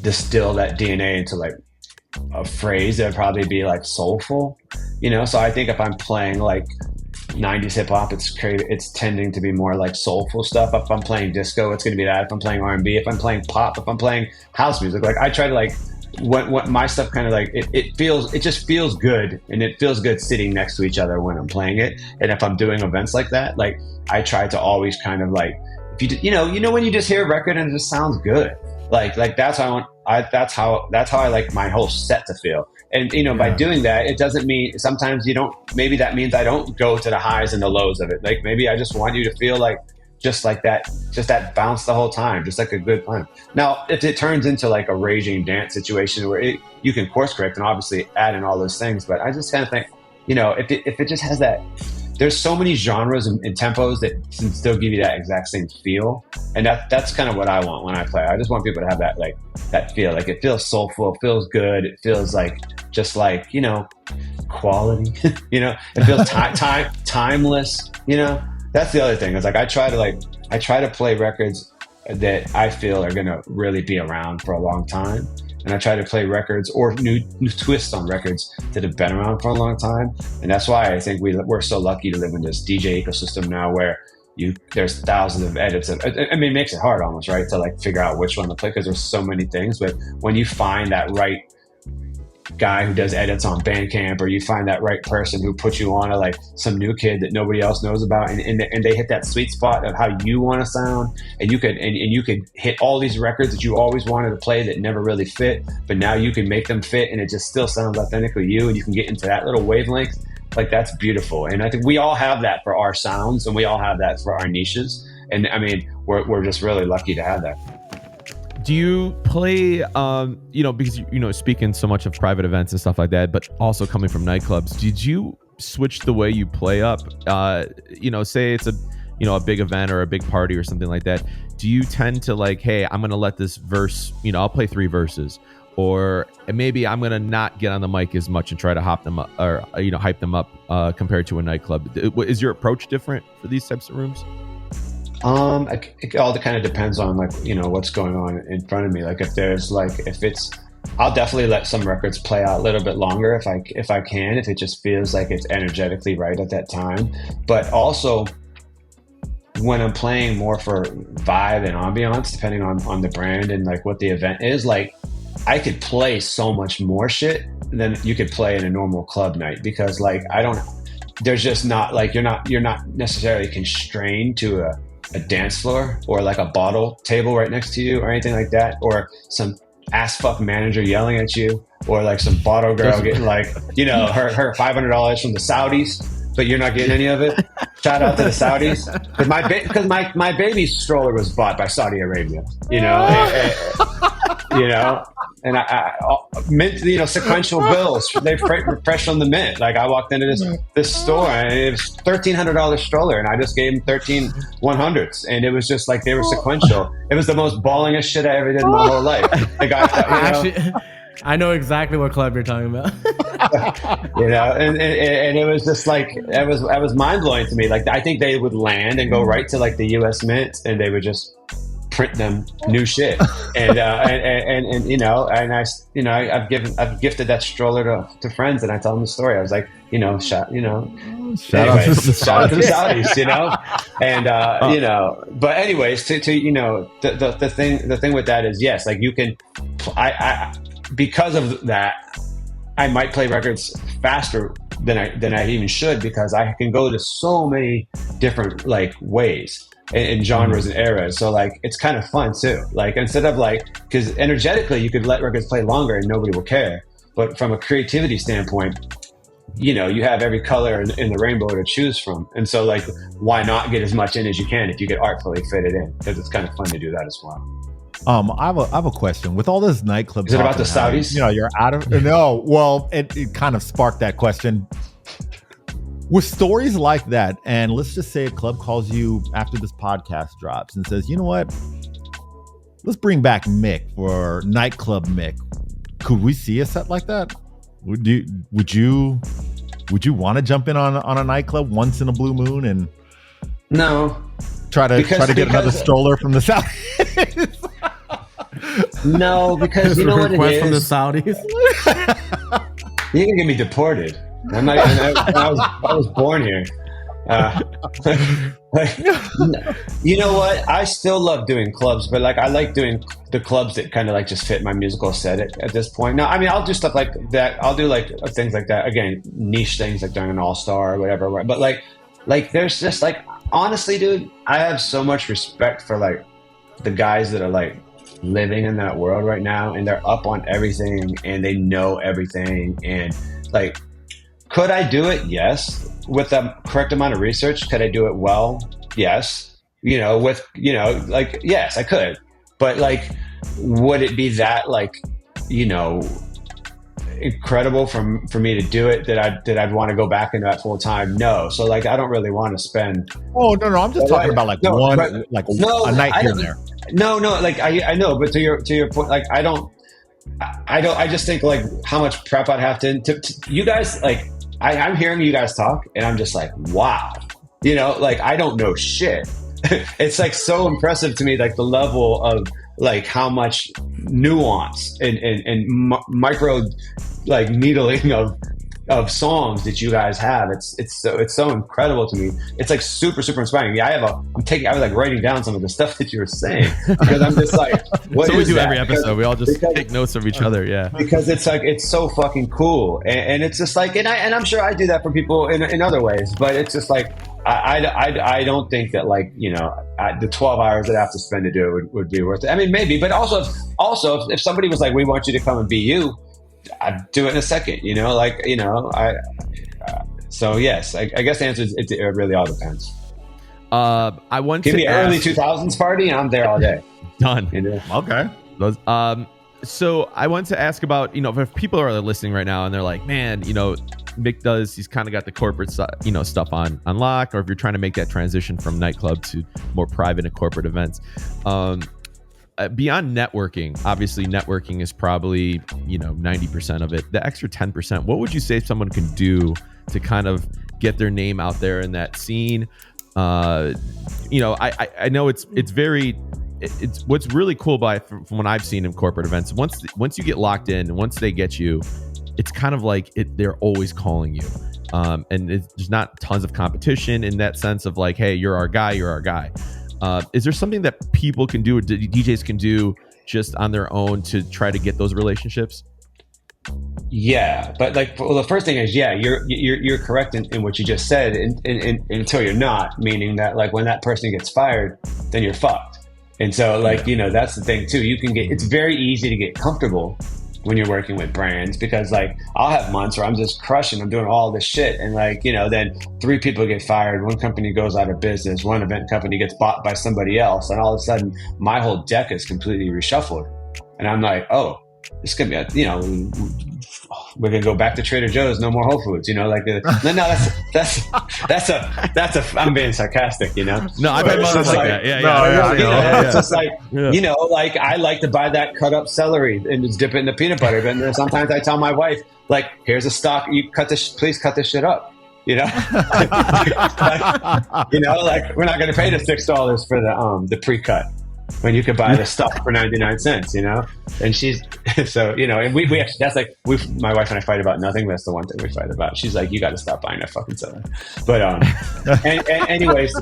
distill that DNA into like a phrase, it would probably be like soulful, So I think if I'm playing like 90s hip hop, it's tending to be more like soulful stuff. If I'm playing disco, it's going to be that. If I'm playing R&B, if I'm playing pop, if I'm playing house music, like I try to like what my stuff kind of like it just feels good, and it feels good sitting next to each other when I'm playing it. And if I'm doing events like that, like I try to always kind of like, if you when you just hear a record and it just sounds good, like that's how that's how I like my whole set to feel. And, by doing that, it doesn't mean sometimes maybe that means I don't go to the highs and the lows of it. Like maybe I just want you to feel like just like that, just that bounce the whole time, just like a good time. Now, if it turns into like a raging dance situation where you can course correct and obviously add in all those things, but I just kind of think, if it just has that there's so many genres and tempos that can still give you that exact same feel. And that's kind of what I want when I play. I just want people to have that, like, that feel. Like, it feels soulful, it feels good, it feels like, just like, you know, quality, you know, it feels timeless, you know. That's the other thing, is like, I try to play records that I feel are gonna really be around for a long time. And I try to play records or new twists on records that have been around for a long time. And that's why I think we're so lucky to live in this DJ ecosystem now, where there's thousands of edits. I mean, it makes it hard almost, right, to like figure out which one to play, because there's so many things. But when you find that right guy who does edits on Bandcamp, or you find that right person who puts you on to like some new kid that nobody else knows about, and they hit that sweet spot of how you want to sound, and you could hit all these records that you always wanted to play that never really fit, but now you can make them fit, and it just still sounds authentically you, and you can get into that little wavelength. Like, that's beautiful. And I think we all have that for our sounds, and we all have that for our niches. And I mean, we're just really lucky to have that. Do you play, you know, because, you know, speaking so much of private events and stuff like that, but also coming from nightclubs, did you switch the way you play up? You know, say it's a big event or a big party or something like that. Do you tend to like, hey, I'm going to let this verse, you know, I'll play 3 verses, or maybe I'm going to not get on the mic as much and try to hop them up, or, you know, hype them up compared to a nightclub? Is your approach different for these types of rooms? It all kind of depends on, like, you know, what's going on in front of me. Like, I'll definitely let some records play out a little bit longer if I can, if it just feels like it's energetically right at that time. But also, when I'm playing more for vibe and ambiance, depending on the brand and like what the event is, like, I could play so much more shit than you could play in a normal club night, because like, there's just not, like, you're not necessarily constrained to a dance floor or like a bottle table right next to you or anything like that, or some ass fuck manager yelling at you, or like some bottle girl getting like, you know, her $500 from the Saudis, but you're not getting any of it. Shout out to the Saudis, because my baby's stroller was bought by Saudi Arabia, you know. You know, and I mint, you know, sequential bills. They fresh on the mint. Like, I walked into this store, and it was $1,300 stroller, and I just gave them 13 100s, and it was just like, they were sequential. It was the most ballingest shit I ever did in my whole life. The guy, actually, I know exactly what club you're talking about. You know, and it was just like, it was mind blowing to me. Like, I think they would land and go right to like the U.S. Mint, and they would just print them new shit, and you know, and I've gifted that stroller to friends, and I tell them the story. I was like, you know, shout out to the Saudis, you know, and you know, but anyways, to you know, the thing with that is, yes, like, you can, I because of that, I might play records faster than I even should, because I can go to so many different like ways in genres and eras. So like, it's kind of fun too. Like, instead of like, because energetically you could let records play longer and nobody will care, but from a creativity standpoint, you know, you have every color in the rainbow to choose from. And so like, why not get as much in as you can if you could artfully fit it in? Because it's kind of fun to do that as well. I have a question. With all this nightclub, is it about the Saudis? You know, you're out of no. Well, it kind of sparked that question. With stories like that, and let's just say a club calls you after this podcast drops and says, you know what, let's bring back Mick for nightclub Mick. Could we see a set like that? Would you want to jump in on a nightclub once in a blue moon and no try to get another stroller from the South? No, because you know what it is from the Saudis. You can get me deported. I was born here. You know what? I still love doing clubs, but like, I like doing the clubs that kind of like just fit my musical aesthetic at this point. Now, I mean, I'll do stuff like that. I'll do like things like that. Again, niche things like during an all-star or whatever. But like there's just like, honestly, dude, I have so much respect for like the guys that are like living in that world right now, and they're up on everything and they know everything, and like, could I do it? Yes. With the correct amount of research, could I do it well? Yes. You know, with, you know, like, yes, I could. But like, would it be that like, you know, incredible for me to do it that I'd want to go back into that full time? No. So like, I don't really want to spend. Oh, no, I'm just talking about like a night here and there. No, like I know, but to your point, like I just think like how much prep I'd have to you guys, like I'm hearing you guys talk and I'm just like, wow, you know, like I don't know shit. It's like so impressive to me, like the level of like how much nuance and micro like needling of songs that you guys have. It's so incredible to me. It's like super inspiring. Yeah, I was like writing down some of the stuff that you were saying because I'm just like, what so we do that? Every episode. We all just take notes of each other. Yeah, because it's like it's so fucking cool, and it's just like, and I'm sure I do that for people in other ways, but it's just like I don't think that like, you know, the 12 hours that I have to spend to do it would be worth it. I mean, maybe, but also if somebody was like, we want you to come and be you, I'd do it in a second, you know, like, you know, so yes, I guess the answer is it really all depends. I want Give to me early 2000s party and I'm there all day. Done. You know? Okay. So I want to ask about, you know, if people are listening right now and they're like, man, you know, Mick he's kind of got the corporate you know, stuff on lock, or if you're trying to make that transition from nightclub to more private and corporate events, beyond networking, obviously networking is probably, you know, 90% of it. The extra 10%, what would you say someone can do to kind of get their name out there in that scene? You know, I know it's what's really cool from what I've seen in corporate events. Once you get locked in, and once they get you, it's kind of like they're always calling you. And there's not tons of competition in that sense of like, hey, you're our guy. Is there something that people can do or DJs can do just on their own to try to get those relationships? Yeah, but like, well, the first thing is, yeah, you're correct in what you just said, until you're not, meaning that like when that person gets fired, then you're fucked. And so like, you know, that's the thing too. It's very easy to get comfortable when you're working with brands, because like I'll have months where I'm just crushing, I'm doing all this shit, and like, you know, then 3 people get fired, 1 company goes out of business, 1 event company gets bought by somebody else, and all of a sudden my whole deck is completely reshuffled, and I'm like, oh, this could be you know, we're gonna go back to Trader Joe's, no more Whole Foods, you know, like no, that's a I'm being sarcastic, you know. No, I've had moments like that. It's just like, you know, like I like to buy that cut up celery and just dip it in the peanut butter, but then sometimes I tell my wife, like, here's a stock, you please cut this shit up, you know. Like, you know, like we're not gonna pay the $6 for the pre-cut when you could buy the stuff for 99 cents, you know? And she's, so, you know, and we actually, that's like, my wife and I fight about nothing. That's the one thing we fight about. She's like, you got to stop buying that fucking stuff. But, and anyways,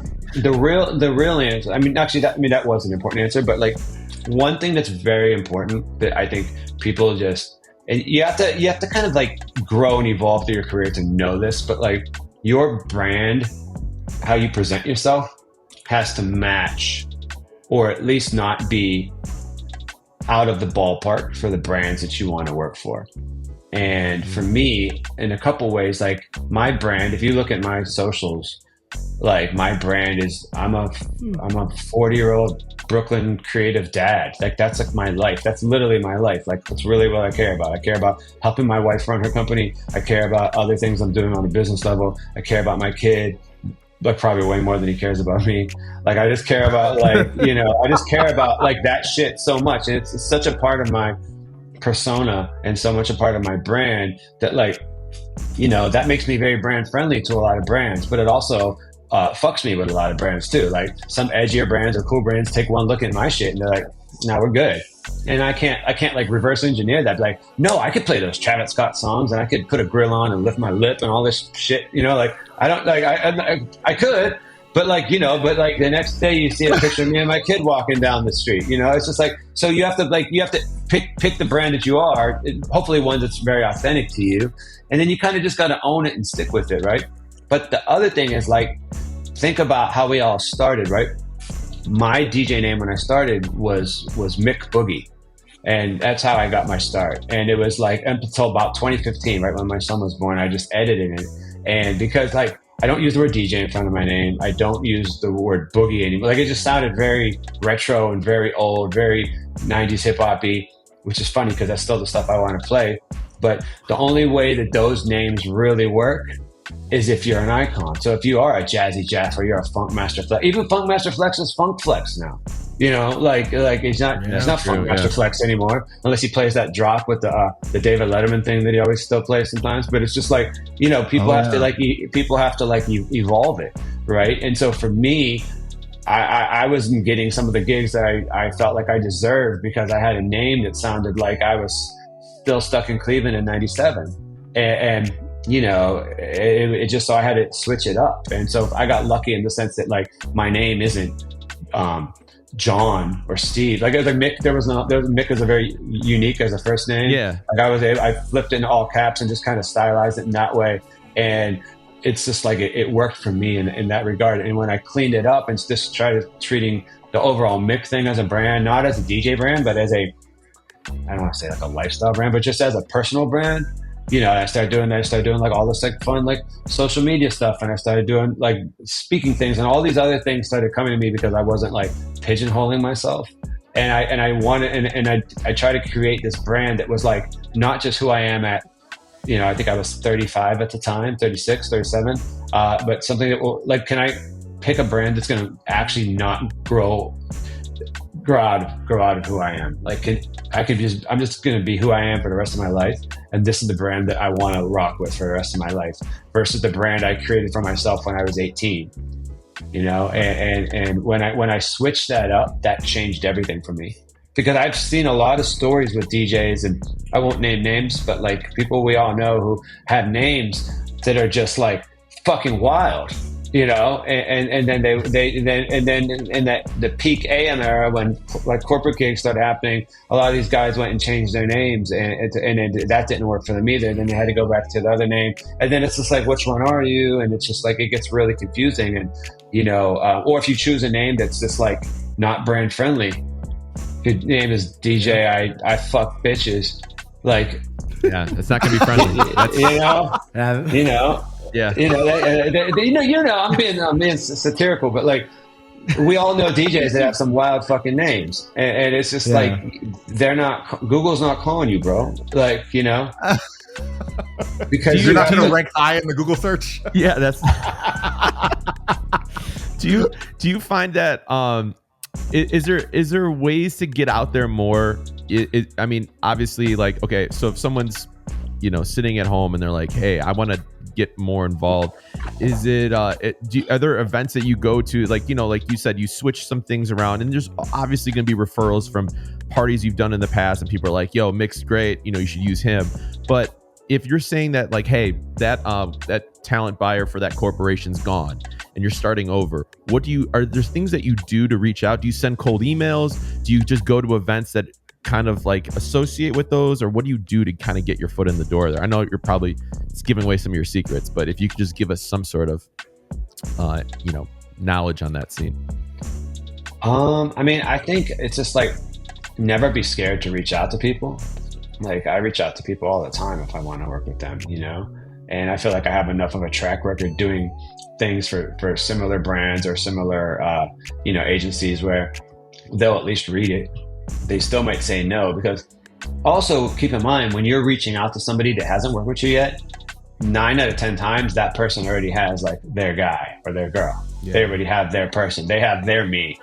the real answer, I mean, actually, that was an important answer, but like one thing that's very important that I think people just, and you have to kind of like grow and evolve through your career to know this, but like your brand, how you present yourself has to match, or at least not be out of the ballpark for the brands that you want to work for. And for me, in a couple ways, like my brand, if you look at my socials, like my brand is, I'm a 40-year-old Brooklyn creative dad. Like that's like my life. That's literally my life. Like that's really what I care about. I care about helping my wife run her company. I care about other things I'm doing on a business level. I care about my kid, like probably way more than he cares about me. Like I just care about like, you know, I just care about like that shit so much. And it's such a part of my persona and so much a part of my brand that like, you know, that makes me very brand friendly to a lot of brands, but it also fucks me with a lot of brands too. Like some edgier brands or cool brands take one look at my shit and they're like, no, we're good. And I can't like reverse engineer that. Like, no, I could play those Travis Scott songs and I could put a grill on and lift my lip and all this shit, you know, like I don't like, I could, but like, you know, but like the next day you see a picture of me and my kid walking down the street, you know, it's just like, so you have to pick the brand that you are, hopefully one that's very authentic to you. And then you kind of just got to own it and stick with it. Right. But the other thing is like, think about how we all started, right? My DJ name when I started was Mick Boogie. And that's how I got my start. And it was like until about 2015, right when my son was born, I just edited it. And because like, I don't use the word DJ in front of my name. I don't use the word boogie anymore. Like it just sounded very retro and very old, very 90s hip-hop-y, which is funny because that's still the stuff I want to play. But the only way that those names really work is if you're an icon. So if you are a Jazzy Jeff or you're a Funk Master Flex, even Funk Master Flex is Funk Flex now. You know, like he's not Funk Master Flex anymore, unless he plays that drop with the David Letterman thing that he always still plays sometimes. But it's just like, you know, people have to evolve it, right? And so for me, I wasn't getting some of the gigs that I felt like I deserved because I had a name that sounded like I was still stuck in Cleveland in '97, and you know, it just, so I had to switch it up. And so I got lucky in the sense that like my name isn't John or Steve. Like Mick, Mick is a very unique as a first name. Yeah. Like I flipped it in all caps and just kind of stylized it in that way. And it's just like it worked for me in that regard. And when I cleaned it up and just tried treating the overall Mick thing as a brand, not as a DJ brand, but as I don't want to say like a lifestyle brand, but just as a personal brand, you know, I started doing like all this like fun like social media stuff, and I started doing like speaking things, and all these other things started coming to me because I wasn't like pigeonholing myself, and I wanted and I tried to create this brand that was like not just who I am at, you know, I think I was 35 at the time, 36, 37, but something that will, like, can I pick a brand that's going to actually not grow out of who I am? Like, I'm just going to be who I am for the rest of my life, and this is the brand that I want to rock with for the rest of my life, versus the brand I created for myself when I was 18. You know, and when I switched that up, that changed everything for me, because I've seen a lot of stories with DJs, and I won't name names, but like people we all know who have names that are just like fucking wild. You know, and then the peak AM era, when like corporate gigs started happening, a lot of these guys went and changed their names, and that didn't work for them either. Then they had to go back to the other name, and then it's just like, which one are you? And it's just like, it gets really confusing. And you know, or if you choose a name that's just like not brand friendly, your name is DJ I fuck bitches, like, yeah, it's not gonna be friendly. That's, you know. Yeah, you know, I'm being satirical, but like, we all know DJs that have some wild fucking names, and it's just like, Google's not calling you, bro. Like, you know, because you're not going to rank high in the Google search. Yeah, that's. Do you find that is there ways to get out there more? I mean, obviously, like, okay, so if someone's, you know, sitting at home and they're like, hey, I want to get more involved, is it are there events that you go to, like, you know, like you said, you switch some things around, and there's obviously going to be referrals from parties you've done in the past, and people are like, yo, Mick's great, you know, you should use him. But if you're saying that, like, hey, that talent buyer for that corporation's gone and you're starting over, are there things that you do to reach out? Do you send cold emails? Do you just go to events that kind of like associate with those, or what do you do to kind of get your foot in the door there? I know you're probably giving away some of your secrets, but if you could just give us some sort of you know, knowledge on that scene. I mean, I think it's just like, never be scared to reach out to people. Like, I reach out to people all the time if I want to work with them, you know, and I feel like I have enough of a track record doing things for similar brands or similar you know, agencies where they'll at least read it. They still might say no, because also keep in mind, when you're reaching out to somebody that hasn't worked with you yet, 9 out of 10 times that person already has like their guy or their girl. Yeah. They already have their person. They have their me,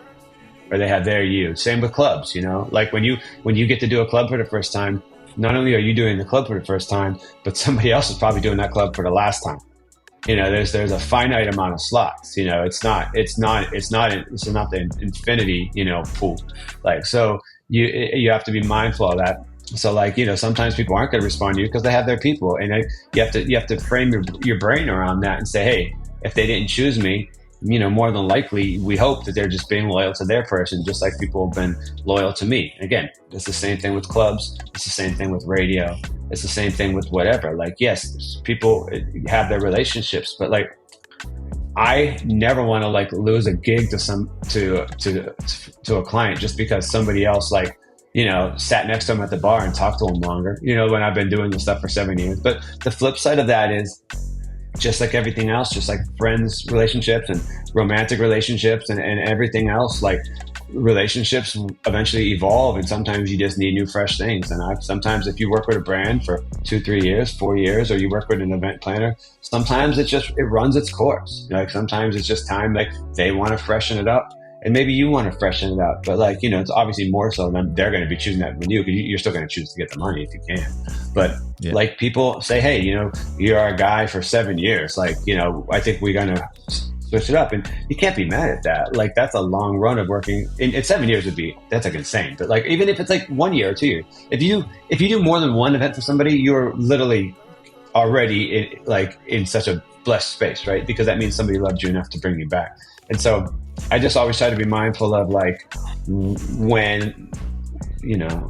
or they have their you. Same with clubs, you know, like when you get to do a club for the first time, not only are you doing the club for the first time, but somebody else is probably doing that club for the last time. You know, there's a finite amount of slots. You know, it's not the infinity, you know, pool. Like, so you have to be mindful of that. So, like, you know, sometimes people aren't going to respond to you because they have their people, and you have to frame your brain around that and say, hey, if they didn't choose me, you know, more than likely, we hope that they're just being loyal to their person, just like people have been loyal to me. Again, it's the same thing with clubs. It's the same thing with radio. It's the same thing with whatever. Like, yes, people have their relationships, but like, I never want to like lose a gig to a client just because somebody else, like, you know, sat next to him at the bar and talked to him longer, you know, when I've been doing this stuff for 7 years. But the flip side of that is, just like everything else, just like friends relationships and romantic relationships and everything else, like, relationships eventually evolve, and sometimes you just need new fresh things. And sometimes if you work with a brand for 2-3 years, 4 years, or you work with an event planner, sometimes it runs its course. Like sometimes it's just time, like they want to freshen it up, and maybe you want to freshen it up, but like, it's obviously more so than they're going to be choosing that than you, because you're still going to choose to get the money if you can. But like people say, hey, you're our guy for 7 years, like, I think we're going to switch it up, and you can't be mad at that. Like that's a long run of working. In 7 years that's like insane. But like even if it's like 1 year or 2 years, if you do more than one event for somebody, you're literally already in such a blessed space, right? Because that means somebody loved you enough to bring you back. And so I just always try to be mindful of like when,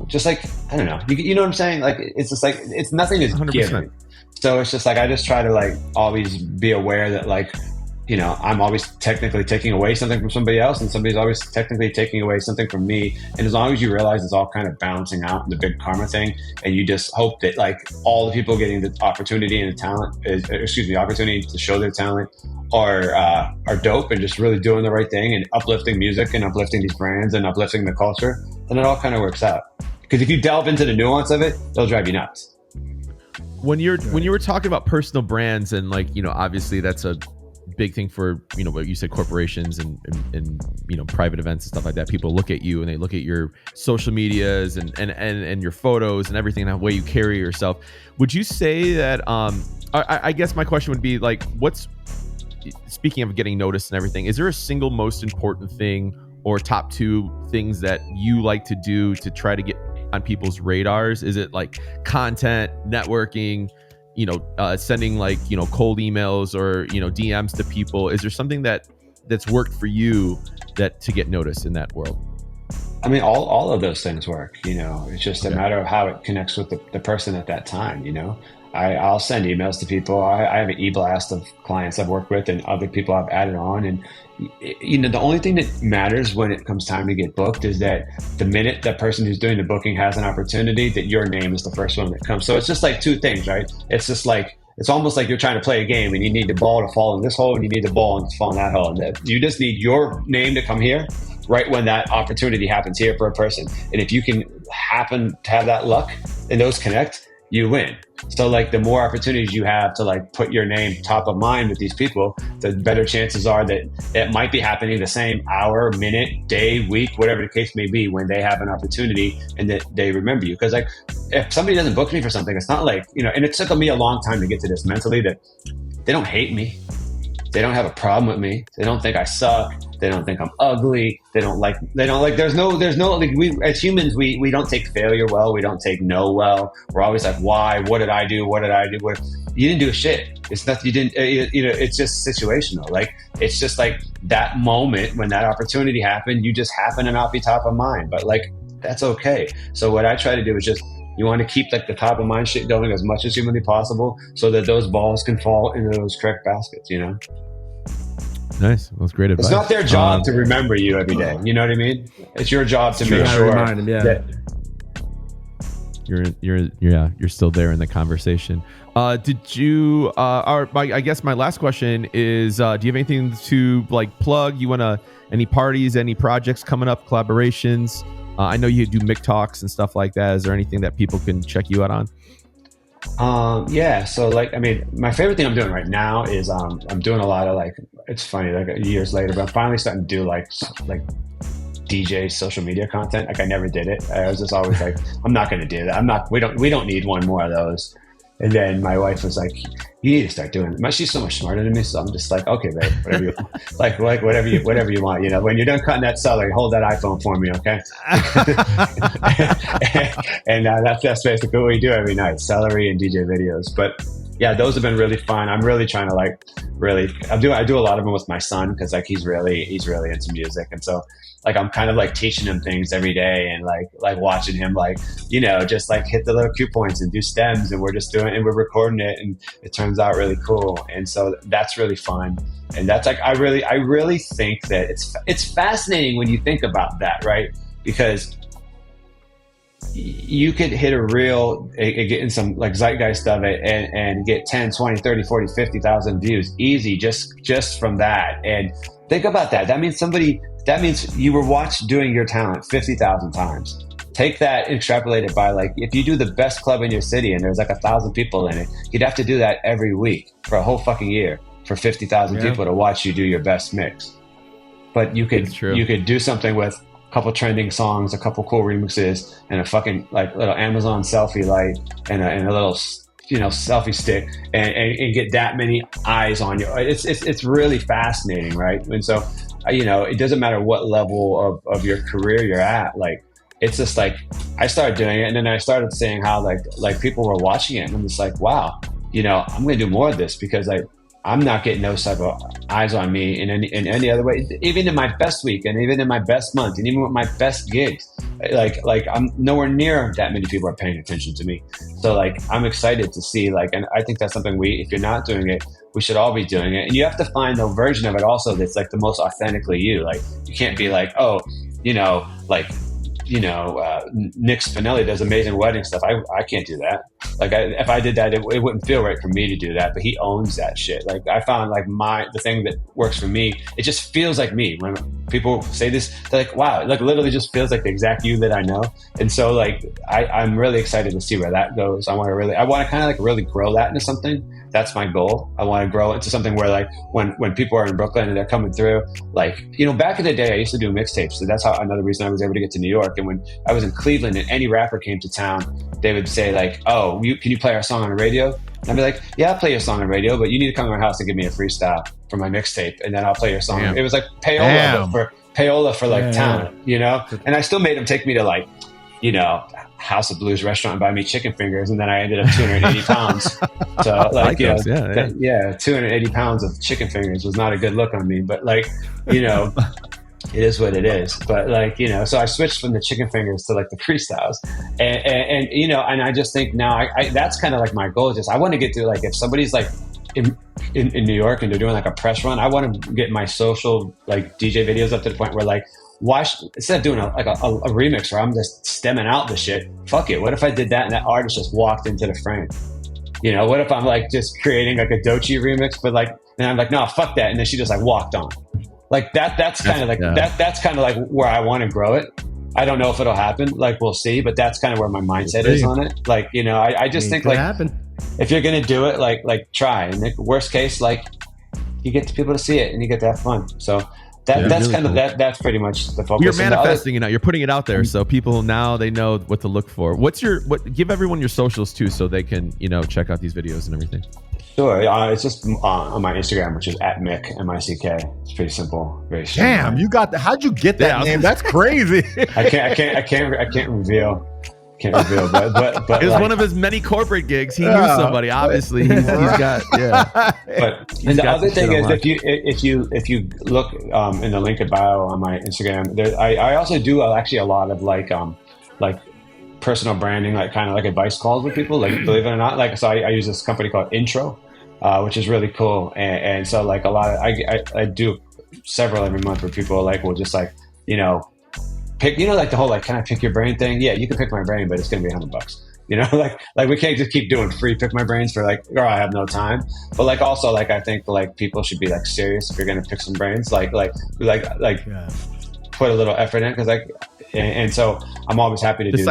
just like, I don't know, you know what I'm saying? Like it's just like it's nothing is 100%. Given. So it's just like I just try to like always be aware that like, I'm always technically taking away something from somebody else, and somebody's always technically taking away something from me. And as long as you realize it's all kind of balancing out in the big karma thing, and you just hope that like all the people getting the opportunity and the opportunity to show their talent are dope and just really doing the right thing and uplifting music and uplifting these brands and uplifting the culture, then it all kind of works out. Because if you delve into the nuance of it, they'll drive you nuts. When you were talking about personal brands and like, obviously that's a big thing for what you said, corporations and private events and stuff like that. People look at you and they look at your social medias and your photos and everything, the way you carry yourself. Would you say that I guess my question would be like, speaking of getting noticed and everything, is there a single most important thing or top 2 things that you like to do to try to get on people's radars? Is it like content, networking, sending like, cold emails or, DMs to people? Is there something that's worked for you to get noticed in that world? I mean, all of those things work, it's just a matter of how it connects with the person at that time, I'll send emails to people. I have an e-blast of clients I've worked with and other people I've added on. And, the only thing that matters when it comes time to get booked is that the minute the person who's doing the booking has an opportunity, that your name is the first one that comes. So it's just like 2 things, right? It's just like, it's almost like you're trying to play a game and you need the ball to fall in this hole and you need the ball to fall in that hole. And you just need your name to come here right when that opportunity happens here for a person. And if you can happen to have that luck and those connect, you win. So like the more opportunities you have to like put your name top of mind with these people, the better chances are that it might be happening the same hour, minute, day, week, whatever the case may be, when they have an opportunity and that they remember you. Because like if somebody doesn't book me for something, it's not like, and it took me a long time to get to this mentally, that they don't hate me. They don't have a problem with me. They don't think I suck. They don't think I'm ugly. They don't like, there's no, like we, as humans, we don't take failure well. We don't take no well. We're always like, why? What did I do? You didn't do a shit. It's nothing. You didn't, it's just situational. Like, it's just like that moment when that opportunity happened, you just happen to not be top of mind, but like, that's okay. So what I try to do is just, you want to keep like the top of mind shit going as much as humanly possible so that those balls can fall into those correct baskets, Nice. That's great advice. It's not their job to remember you every day. You know what I mean? It's your job to make sure that you're still there in the conversation. Did you I guess my last question is, do you have anything to like plug? Any parties, any projects coming up, collaborations? I know you do Mick talks and stuff like that. Is there anything that people can check you out on? Yeah. So like, I mean, my favorite thing I'm doing right now is, I'm doing a lot of like, it's funny, like years later, but I'm finally starting to do like DJ social media content. Like I never did it. I was just always like, I'm not going to do that. We don't need one more of those. And then my wife was like, you need to start doing it. She's so much smarter than me. So I'm just like, okay, babe, whatever you want. like whatever you want, when you're done cutting that celery, hold that iPhone for me. Okay. and that's basically what we do every night, celery and DJ videos. But yeah, those have been really fun. I'm really trying to I do a lot of them with my son. Cause like, he's really into music. And so like, I'm kind of like teaching him things every day and like watching him, just like hit the little cue points and do stems, and we're just doing it and we're recording it and it turns out really cool. And so that's really fun. And that's like, I really think that it's fascinating when you think about that, right? Because you could hit a reel, get in some like zeitgeist of it and get 10, 20, 30, 40, 50,000 views easy just from that. And think about that. That means somebody that means you were doing your talent 50,000 times. Take that, extrapolate it by like, if you do the best club in your city and there's like 1,000 people in it, you'd have to do that every week for a whole fucking year for 50,000 people to watch you do your best mix. But you could do something with a couple trending songs, a couple cool remixes, and a fucking like little Amazon selfie light and a little, you know, selfie stick, and get that many eyes on you. It's really fascinating, right? And so, you know, it doesn't matter what level of your career you're at. Like, it's just like, I started doing it, and then I started seeing how like people were watching it, and I'm just like, wow, you know, I'm going to do more of this, because I'm not getting those type of eyes on me in any other way. Even in my best week, and even in my best month, and even with my best gigs, like I'm nowhere near that many people are paying attention to me. So like, I'm excited to see, like, and I think that's something if you're not doing it, we should all be doing it. And you have to find the version of it also that's like the most authentically you. Like, you can't be like, oh, you know, like, you know, Nick Spinelli does amazing wedding stuff. I can't do that. Like, if I did that, it wouldn't feel right for me to do that. But he owns that shit. Like, I found like the thing that works for me, it just feels like me. When people say this, they're like, wow, it like literally just feels like the exact you that I know. And so like, I'm really excited to see where that goes. I want to kind of like really grow that into something. That's my goal. I want to grow it into something where like when people are in Brooklyn and they're coming through, like, you know, back in the day, I used to do mixtapes. So that's another reason I was able to get to New York. And when I was in Cleveland and any rapper came to town, they would say like, oh, can you play our song on the radio? And I'd be like, yeah, I'll play your song on the radio, but you need to come to my house and give me a freestyle for my mixtape, and then I'll play your song. Damn. It was like payola for like talent, you know? And I still made them take me to like, you know, House of Blues restaurant and buy me chicken fingers, and then I ended up 280 pounds. So like, you know, 280 pounds of chicken fingers was not a good look on me, but like, you know, it is what it is. But like, you know, so I switched from the chicken fingers to like the freestyles, and you know, and I just think now I that's kind of like my goal. Just I want to get to like, if somebody's like in New York and they're doing like a press run, I want to get my social like DJ videos up to the point where like, instead of doing a remix where I'm just stemming out the shit, fuck it. What if I did that and that artist just walked into the frame? You know, what if I'm like just creating like a Doechii remix, but like, and I'm like, no, fuck that, and then she just like walked on. Like that's kind of like that's kind of like where I want to grow it. I don't know if it'll happen. Like, we'll see, but that's kind of where my mindset is on it. Like, you know, I just think like, if you're gonna do it, like try. And the worst case, like, you get people to see it and you get to have fun. So. That's really kind of cool. That's pretty much the focus. You're manifesting it out. You're putting it out there, so people now they know what to look for. Give everyone your socials too, so they can, you know, check out these videos and everything. Sure. It's just on my Instagram, which is @Mick, M-I-C-K. It's pretty simple. Very simple. Damn, you got that. How'd you get that name? That's crazy. I can't reveal. But it was like, one of his many corporate gigs. He knew somebody. Obviously, he's got But the other thing is, if you look in the link in bio on my Instagram, I also do actually a lot of like personal branding, like kind of like advice calls with people. Like, believe it or not, like, so I use this company called Intro, which is really cool. And so like a lot of I do several every month where people like will just like, you know, pick, you know, like the whole like, can I pick your brain thing? Yeah, you can pick my brain, but it's gonna be $100. You know, like we can't just keep doing free pick my brains for like, oh, I have no time. But like also like I think like people should be like serious if you're gonna pick some brains. Like put a little effort in, because like and so I'm always happy to do that. The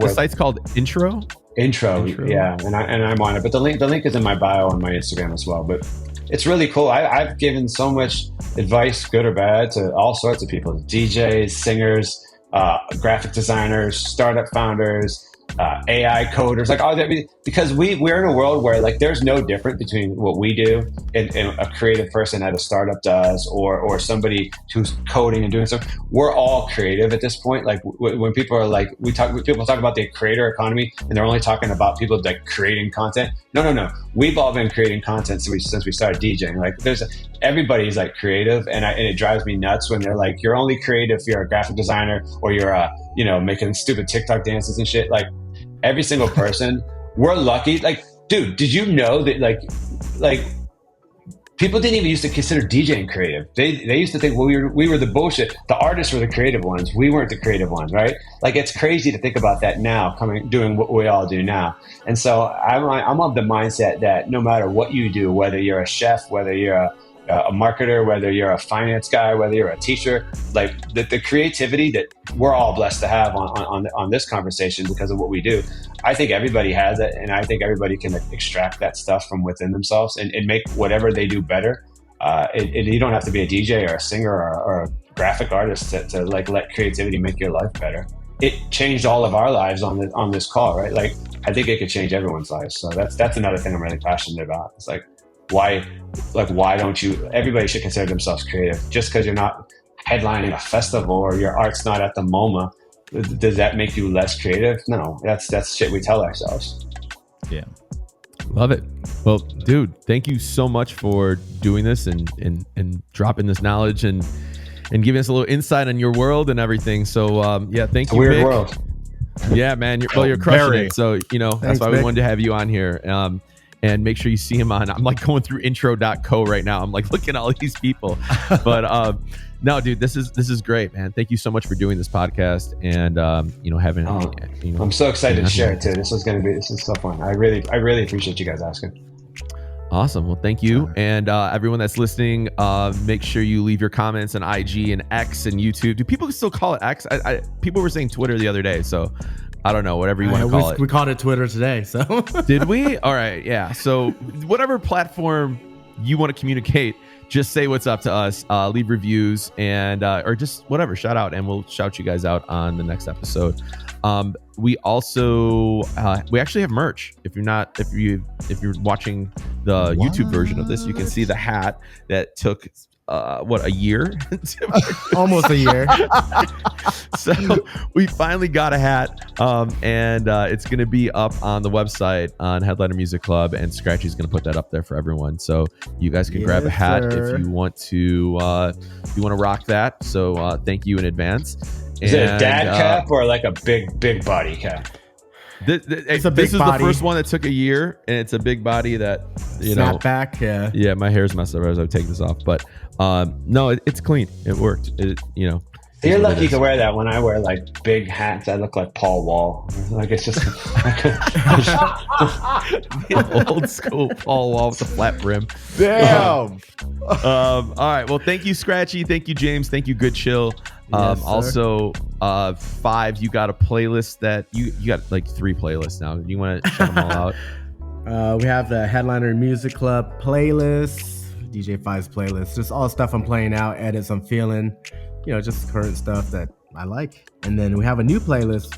site's called Intro. Intro, yeah, and I'm on it. But the link is in my bio on my Instagram as well. But it's really cool. I've given so much advice, good or bad, to all sorts of people: DJs, singers, graphic designers, startup founders, AI coders, like all that, because we're in a world where like there's no difference between what we do and a creative person at a startup does, or somebody who's coding and doing stuff. We're all creative at this point. Like when people are like, people talk about the creator economy and they're only talking about people like creating content. No. We've all been creating content since we started DJing. Like everybody's like creative, and it drives me nuts when they're like, you're only creative if you're a graphic designer or you're making stupid TikTok dances and shit. Like every single person, we're lucky. Like, dude, did you know that like people didn't even used to consider DJing creative? They used to think, well, we were the bullshit. The artists were the creative ones. We weren't the creative ones, right? Like, it's crazy to think about that now, doing what we all do now. And so I'm of the mindset that no matter what you do, whether you're a chef, whether you're a marketer, whether you're a finance guy, whether you're a teacher, like the creativity that we're all blessed to have on this conversation because of what we do. I think everybody has it, and I think everybody can extract that stuff from within themselves and make whatever they do better. You don't have to be a DJ or a singer or a graphic artist to like let creativity make your life better. It changed all of our lives on this call, right? Like, I think it could change everyone's lives. So that's another thing I'm really passionate about. It's like, why don't you? Everybody should consider themselves creative. Just because you're not headlining a festival or your art's not at the MoMA, does that make you less creative? No, that's shit we tell ourselves. Yeah. Love it. Well, dude, thank you so much for doing this and dropping this knowledge and giving us a little insight on your world and everything. So yeah, thank you. Weird Mick. world. Yeah, man. You're crushing it. So that's why we wanted to have you on here. And make sure you see him on. I'm like going through intro.co right now. I'm like looking at all these people. But no, dude, this is great, man. Thank you so much for doing this podcast and having. I'm so excited to share it too. This is so fun. I really appreciate you guys asking. Awesome. Well, thank you. And everyone that's listening, make sure you leave your comments on IG and X and YouTube. Do people still call it X? People were saying Twitter the other day, so I don't know, whatever you want to call it. We called it Twitter today, so. Did we? All right, yeah. So whatever platform you want to communicate, just say what's up to us, leave reviews, and or just whatever, shout out, and we'll shout you guys out on the next episode. We also we actually have merch. If you're watching the YouTube version of this, you can see the hat that took a year? Almost a year. So we finally got a hat, and it's going to be up on the website on Headliner Music Club, and Scratchy's going to put that up there for everyone. So you guys can grab a hat if you want to rock that. So thank you in advance. Is it a dad cap or like a big body cap? This is the first one that took a year, and it's a big body that Snapback, yeah. Yeah, my hair's messed up as I take this off, but no, it's clean. It worked. You're lucky to wear that. When I wear like big hats, I look like Paul Wall. Like it's just old school Paul Wall with a flat brim. Damn. All right. Well, thank you, Scratchy. Thank you, James. Thank you, Good Chill. Also, Five, you got a playlist that you got like 3 playlists now. You want to shout them all out? We have the Headliner Music Club playlist, DJ Five's playlist, just all stuff I'm playing out, edits I'm feeling, just current stuff that I like. And then we have a new playlist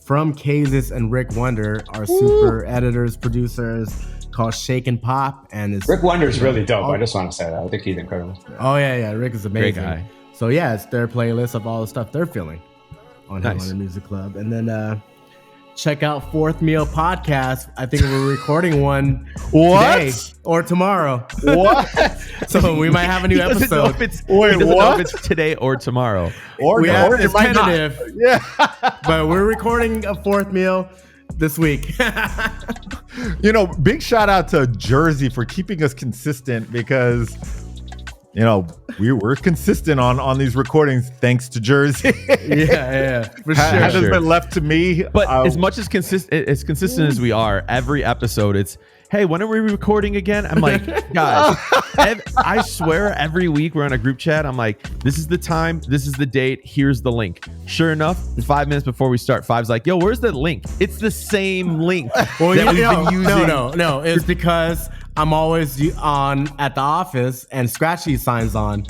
from Kazis and Rick Wonder, our super editors, producers, called Shake and Pop. And it's Rick Wonder's really dope. I just want to say that. I think he's incredible. Oh yeah, Rick is amazing. Great guy. So yeah, it's their playlist of all the stuff they're feeling on Headliner Music Club. And then check out Fourth Meal Podcast. I think we're recording one today or tomorrow. What? So we might have a new episode. He doesn't know if it's today or tomorrow. It's tentative. Yeah. But we're recording a Fourth Meal this week. Big shout out to Jerzy for keeping us consistent because we're consistent on these recordings thanks to Jerzy. yeah, for sure. Hasn't been left to me. But as much as consistent as we are, every episode it's, hey, when are we recording again? I'm like, guys, I swear every week we're on a group chat. I'm like, this is the time, this is the date, here's the link. Sure enough, 5 minutes before we start, Five's like, yo, where's the link? It's the same link that we've been using. No, it's because I'm always on at the office and Scratchy signs on.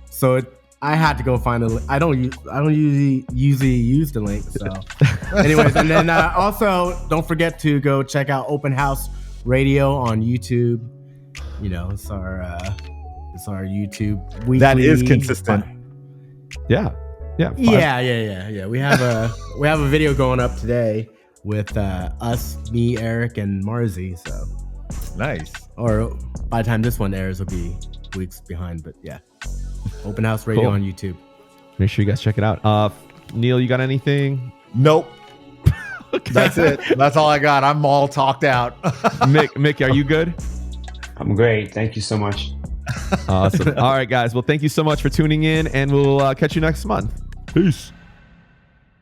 So I had to go find a link. I don't usually use the link. So anyways, and then also don't forget to go check out Open House Radio on YouTube. It's our YouTube weekly. That is consistent. Yeah. We have a video going up today with us, me, Eric, and Marzi. So nice. Or by the time this one airs, it'll be weeks behind. But yeah, Open House Radio on YouTube. Make sure you guys check it out. Neil, you got anything? Nope. Okay. That's it. That's all I got. I'm all talked out. Mick, are you good? I'm great. Thank you so much. Awesome. All right, guys. Well, thank you so much for tuning in, and we'll catch you next month. Peace.